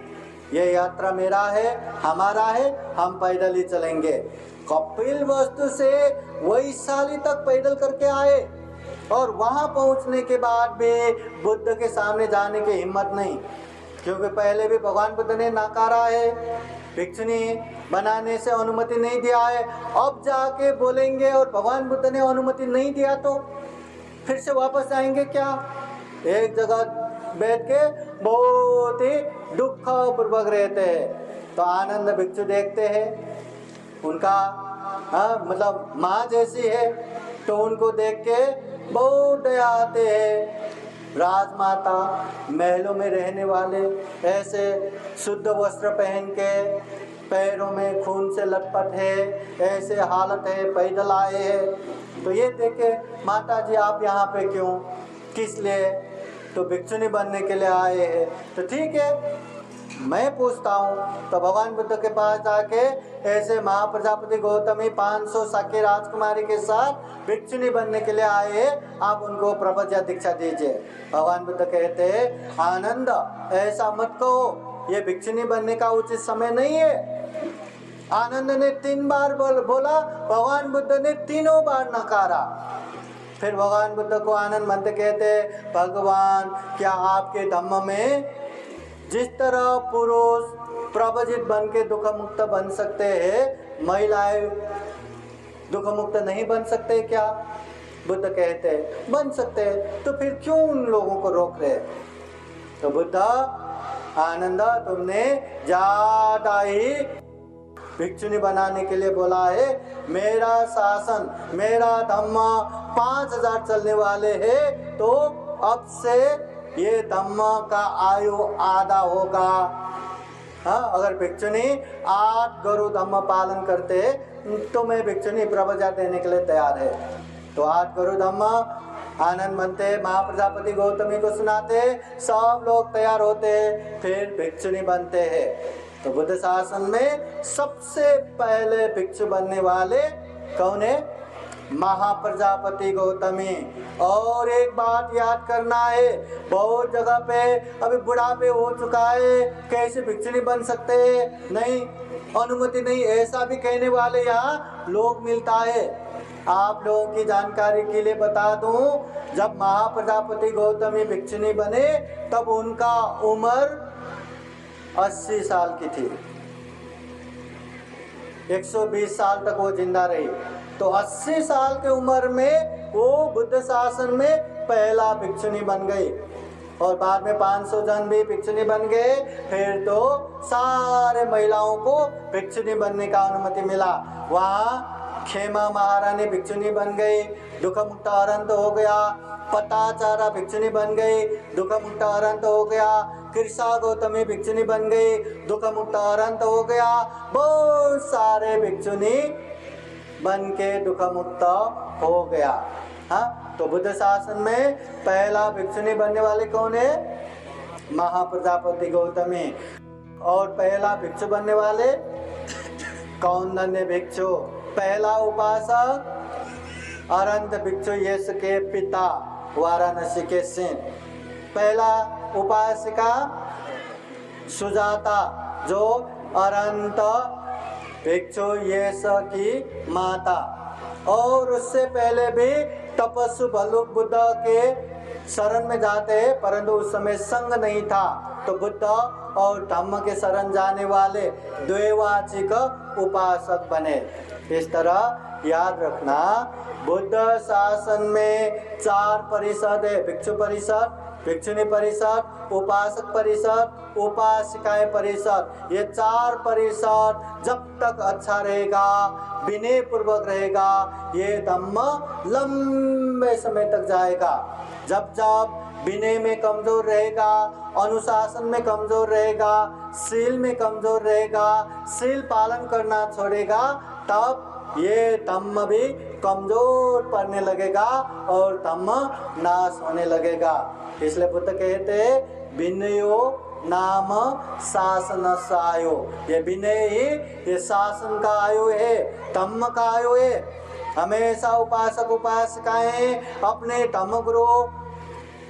ये यात्रा मेरा है, हमारा है, हम पैदल ही चलेंगे। कपिल वस्तु से वैशाली तक पैदल करके आए, और वहां पहुंचने के बाद भी बुद्ध के सामने जाने की हिम्मत नहीं, क्योंकि पहले भी भगवान बुद्ध ने नकारा है, भिक्षुनी बनाने से अनुमति नहीं दिया है। अब जाके बोलेंगे और भगवान बुद्ध ने अनुमति नहीं दिया तो फिर से वापस जाएंगे क्या? एक जगह बैठ के बहुत ही दुख पूर्वक रहते हैं। तो आनंद भिक्षु देखते हैं, उनका मतलब माँ जैसी है, तो उनको देख के बहुत दया आते हैं। राजमाता महलों में रहने वाले ऐसे शुद्ध वस्त्र पहन के पैरों में खून से लटपट है, ऐसे हालत है, पैदल आए हैं। तो ये देखे, माता जी आप यहाँ पे क्यों, किस लिए? तो भिक्षुनी बनने के लिए आए हैं। तो ठीक है, मैं पूछता हूँ। तो भगवान बुद्ध के पास जाके ऐसे महाप्रजापति गौतमी 500 शाक्य राजकुमारी के साथ भिक्षुनी बनने के लिए आए हैं, आप उनको प्रपंच दीक्षा दीजिए। भगवान बुद्ध कहते हैं, आनंद ऐसा मत कहो, ये भिक्षुनी बनने का उचित समय नहीं है। आनंद ने 3 बार बोला, भगवान बुद्ध ने तीनों बार नकारा। फिर भगवान बुद्ध को आनंद मनते कहते, भगवान क्या आपके धम्म में जिस तरह पुरुष प्रवजित बन के दुख मुक्त बन सकते हैं, महिलाएं दुख मुक्त नहीं बन सकते क्या? बुद्ध कहते हैं बन सकते हैं, तो फिर क्यों उन लोगों को रोक रहे? तो बुद्ध, आनंद तुमने ज्यादा ही भिक्षुनी बनाने के लिए बोला है। मेरा शासन, मेरा धम्म 5000 चलने वाले हैं, तो अब से ये धम्म का आयु आधा होगा। हाँ, अगर भिक्षुनी 8 गरु धम्म पालन करते तो मैं भिक्षुनी प्रवजा देने के लिए तैयार है। तो 8 गरु धम्म आनंद मनते महाप्रजापति गौतमी को सुनाते, सब लोग तैयार होते, फिर भिक्षुनी बनते हैं। तो बुद्ध शासन में सबसे पहले भिक्षु बनने वाले कौन है? महाप्रजापति गौतमी। और एक बात याद करना है, बहुत जगह पे अभी बुढ़ापे हो चुका है, कैसे भिक्षुनी बन सकते हैं? नहीं, अनुमति नहीं, ऐसा भी कहने वाले यहाँ लोग मिलता है। आप लोगों की जानकारी के लिए बता दूं, जब महाप्रजापति गौतमी भिक्षुनी बने तब उनका उम्र 80 साल की थी। 120 साल तक वो जिंदा रही। तो 80 साल की उम्र में वो बुद्ध शासन में पहला भिक्षुनी बन गई, और बाद में 500 जन भी भिक्षुनी बन गए। फिर तो सारे महिलाओं को भिक्षुनी बनने का अनुमति मिला। वहाँ खेमा महारानी भिक्षुनी बन गई, दुख मुक्त अरंत हो गया। पताचारा भिक्षुनी बन गई, दुख मुक्त अरंत हो गया। कृषा गौतमी भिक्षुनी बन गई, दुख मुक्त अरंत हो गया। बहुत सारे भिक्षुनी बन के दुख मुक्त हो गया। हाँ, तो बुद्ध शासन में पहला भिक्षुनी बनने वाले कौन है? महाप्रजापति गौतमी। और पहला भिक्षु बनने वाले कौंडिन्य भिक्षु। पहला उपासक अरंत भिक्षु, यश के पिता, वाराणसी के सिंह। पहला उपासिका सुजाता जो अरंत भिक्षु येस की माता, और उससे पहले भी तपस्वी भल्लुक बुद्ध के शरण में जाते हैं, परंतु उस समय संग नहीं था, तो बुद्ध और धम्म के शरण जाने वाले द्वैवाचिक उपासक बने। इस तरह याद रखना, बुद्ध शासन में 4 परिषद है, भिक्षु परिषद, भिक्षुणी परिषद, उपासक परिषद, उपासिकाएं परिषद। ये 4 परिषद जब तक अच्छा रहेगा, विनय पूर्वक रहेगा, ये धम्म लंबे समय तक जाएगा। जब जब विनय में कमजोर रहेगा, अनुशासन में कमजोर रहेगा, शील में कमजोर रहेगा, शील पालन करना छोड़ेगा, तब ये धम्म भी कमजोर पड़ने लगेगा और धम्म नाश होने लगेगा। इसलिए बुद्ध कहते हैं विनयो नाम शासन आयु। ये विनय ही ये शासन का आयु है, धम्म का आयु है। हमेशा उपासक उपासिकाएं अपने धम्म गुरु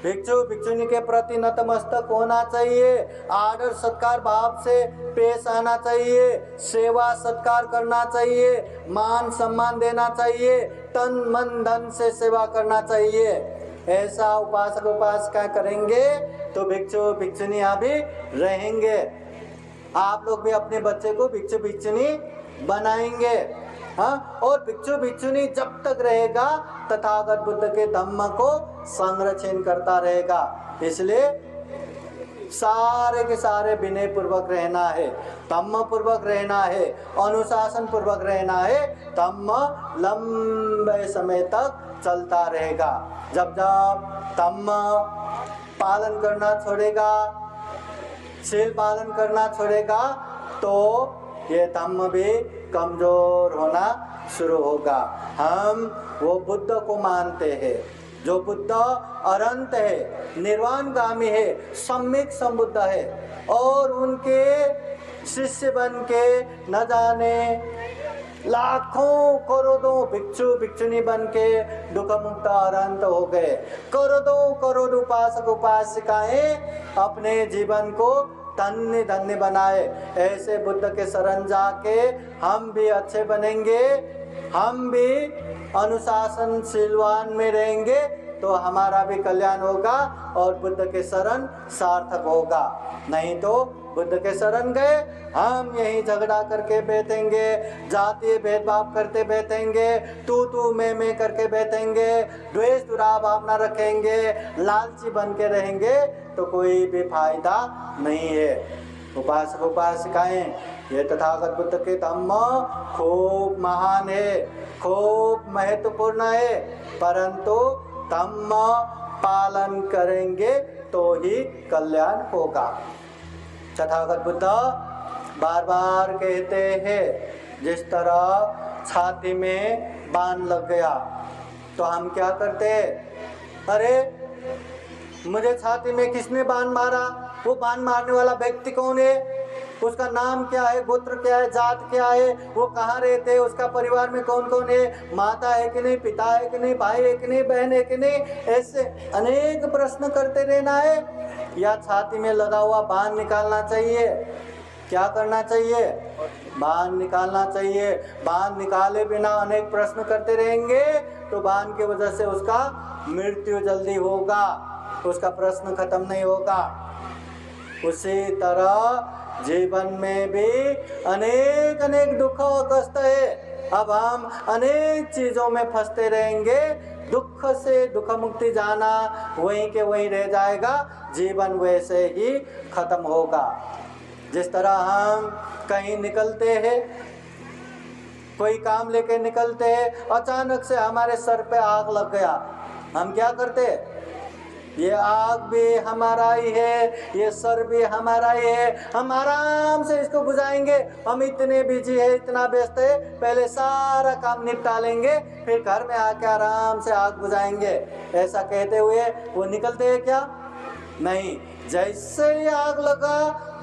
भिक्षु भिक्षुणी के प्रति नतमस्तक होना चाहिए, आदर सत्कार भाव से पेश आना चाहिए, सेवा सत्कार करना चाहिए, मान सम्मान देना चाहिए, तन मन धन से सेवा करना चाहिए। ऐसा उपासक उपासिका करेंगे तो भिक्षु भिक्षुणियां भी रहेंगे। आप लोग भी अपने बच्चे को भिक्षु भिक्षुणी बनाएंगे, हाँ। और भिक्षु भिक्षुणी जब तक रहेगा तथागत बुद्ध के धम्म को संरक्षण करता रहेगा। इसलिए सारे के सारे विनय पूर्वक रहना है, धम्म पूर्वक रहना है, अनुशासन पूर्वक रहना है। धम्म लंबे समय तक चलता रहेगा। जब जब धम्म पालन करना छोड़ेगा, शील पालन करना छोड़ेगा, तो ये धम्म भी कमजोर होना शुरू होगा। हम वो बुद्ध को मानते हैं जो बुद्ध अनंत है, निर्वाणगामी है, सम्यक संबुद्ध है, और उनके शिष्य बन के न जाने लाखों करोड़ों भिक्षु भिक्षुणी बन के दुख मुक्त अनंत हो गए। करोड़ों करोड़ उपासक उपासिकाएं अपने जीवन को धन्य धन्य बनाए। ऐसे बुद्ध के शरण जाके हम भी अच्छे बनेंगे, हम भी अनुशासनशीलवान में रहेंगे, तो हमारा भी कल्याण होगा और बुद्ध के शरण सार्थक होगा। नहीं तो बुद्ध के शरण गए, हम यहीं झगड़ा करके बैठेंगे, जातीय भेदभाव करते बैठेंगे, तू मैं करके बैठेंगे, द्वेष दुराभावना रखेंगे, लालची बन के रहेंगे, तो कोई भी फायदा नहीं है। उपासक उपासिकाएं, ये तथागत बुद्ध के धम्म खूब महान है, खूब महत्वपूर्ण है, परंतु धम्म पालन करेंगे तो ही कल्याण होगा। तथागत बुद्ध बार बार कहते हैं, जिस तरह छाती में बाण लग गया तो हम क्या करते हैं, अरे मुझे छाती में किसने बाण मारा, वो बाण मारने वाला व्यक्ति कौन है, उसका नाम क्या है, गोत्र क्या है, जात क्या है, वो कहाँ रहते हैं, उसका परिवार में कौन कौन है, माता है कि नहीं, पिता है कि नहीं, भाई है कि नहीं, बहन है कि नहीं, ऐसे अनेक प्रश्न करते रहना है, या छाती में लगा हुआ बाण निकालना चाहिए। क्या करना चाहिए, बाण निकालना चाहिए। बाण निकाले बिना अनेक प्रश्न करते रहेंगे तो बाण की वजह से उसका मृत्यु जल्दी होगा, उसका प्रश्न खत्म नहीं होगा। उसी तरह जीवन में भी अनेक अनेक दुख और कष्ट है। अब हम अनेक चीजों में फंसते रहेंगे, दुख से दुख मुक्ति जाना वहीं के वहीं रह जाएगा, जीवन वैसे ही खत्म होगा। जिस तरह हम कहीं निकलते हैं, कोई काम लेके निकलते हैं, अचानक से हमारे सर पे आग लग गया, हम क्या करते हैं, ये आग भी हमारा ही है, ये सर भी हमारा ही है, हम आराम से इसको बुझाएंगे। हम इतने बिजी है, इतना व्यस्त है, पहले सारा काम निपटा लेंगे, फिर घर में आके आराम से आग बुझाएंगे। ऐसा कहते हुए वो निकलते हैं क्या? नहीं। जैसे ही आग लगा,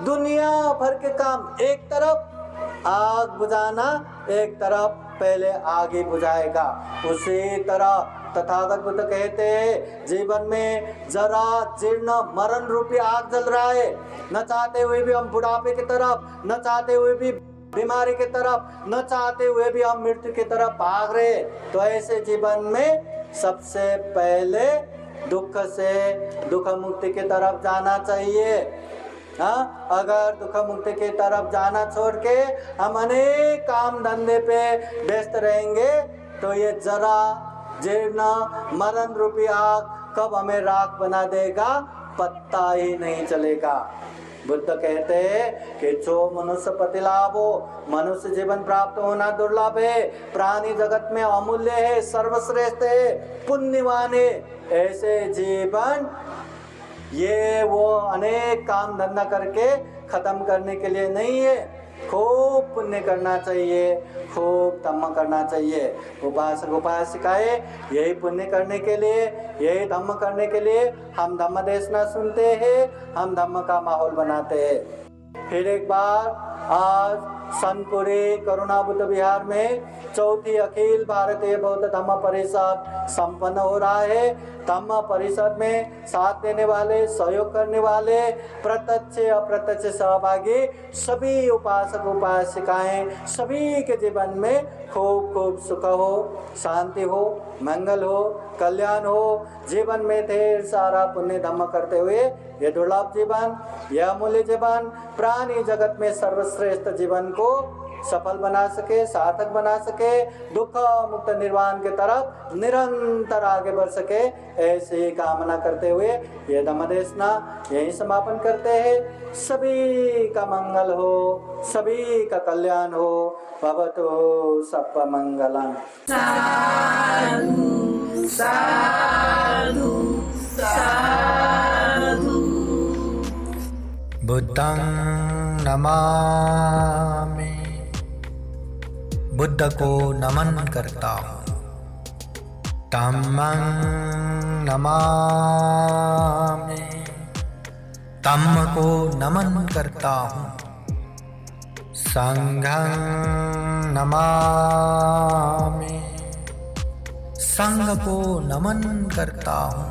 दुनिया भर के काम एक तरफ, आग बुझाना एक तरफ, पहले आग ही बुझाएगा। उसी तरह तथागत बुद्ध कहते हैं जीवन में जरा जीर्ण मरण रूपी आग जल रहा है, न चाहते हुए भी हम बुढ़ापे की तरफ, न चाहते हुए भी बीमारी की तरफ, न चाहते हुए भी हम मृत्यु की तरफ भाग रहे। तो ऐसे जीवन में सबसे पहले दुख से दुख मुक्ति की तरफ जाना चाहिए। हाँ, अगर दुख मुक्ति की तरफ जाना छोड़ के हम अनेक काम धंधे पे व्यस्त रहेंगे तो ये जरा जीर्ण मरण रूपी आग कब हमें राख बना देगा पता ही नहीं चलेगा। बुद्ध कहते हैं कि जो मनुष्य पति लाभ हो, मनुष्य जीवन प्राप्त होना दुर्लभ है, प्राणी जगत में अमूल्य है, सर्वश्रेष्ठ है, पुण्यवान है। ऐसे जीवन ये वो अनेक काम धंधा करके खत्म करने के लिए नहीं है। खूब पुण्य करना चाहिए, खूब धम्म करना चाहिए। उपासक उपासिकाएं यही पुण्य करने के लिए, यही धम्म करने के लिए हम धम्म देशना सुनते हैं, हम धम्म का माहौल बनाते हैं। फिर एक बार आज सनपुरी करुणा बुद्ध विहार में चौथी अखिल भारतीय बौद्ध धम्म परिषद संपन्न हो रहा है। धम्म परिषद में साथ देने वाले, सहयोग करने वाले, प्रत्यक्ष अप्रत्यक्ष सहभागी सभी उपासक उपासिकाएं सभी के जीवन में खूब खूब सुख हो, शांति हो, मंगल हो, कल्याण हो। जीवन में ढेर सारा पुण्य धम्म करते हुए ये दुर्लभ जीवन, यह अमूल्य जीवन, प्राणी जगत में सर्वश्रेष्ठ जीवन को सफल बना सके, सार्थक बना सके, दुख मुक्त निर्वाण की तरफ निरंतर आगे बढ़ सके, ऐसी कामना करते हुए ये धम्म देशना यही समापन करते हैं। सभी का मंगल हो, सभी का कल्याण हो। भवतु सप्प मंगलम्। साधु साधु साधु। बुद्धं नमामि, बुद्ध को नमन करता हूँ। धम्मं नमामि, धम्म को नमन करता हूँ। संघं नमामि, संघ को नमन करता हूँ।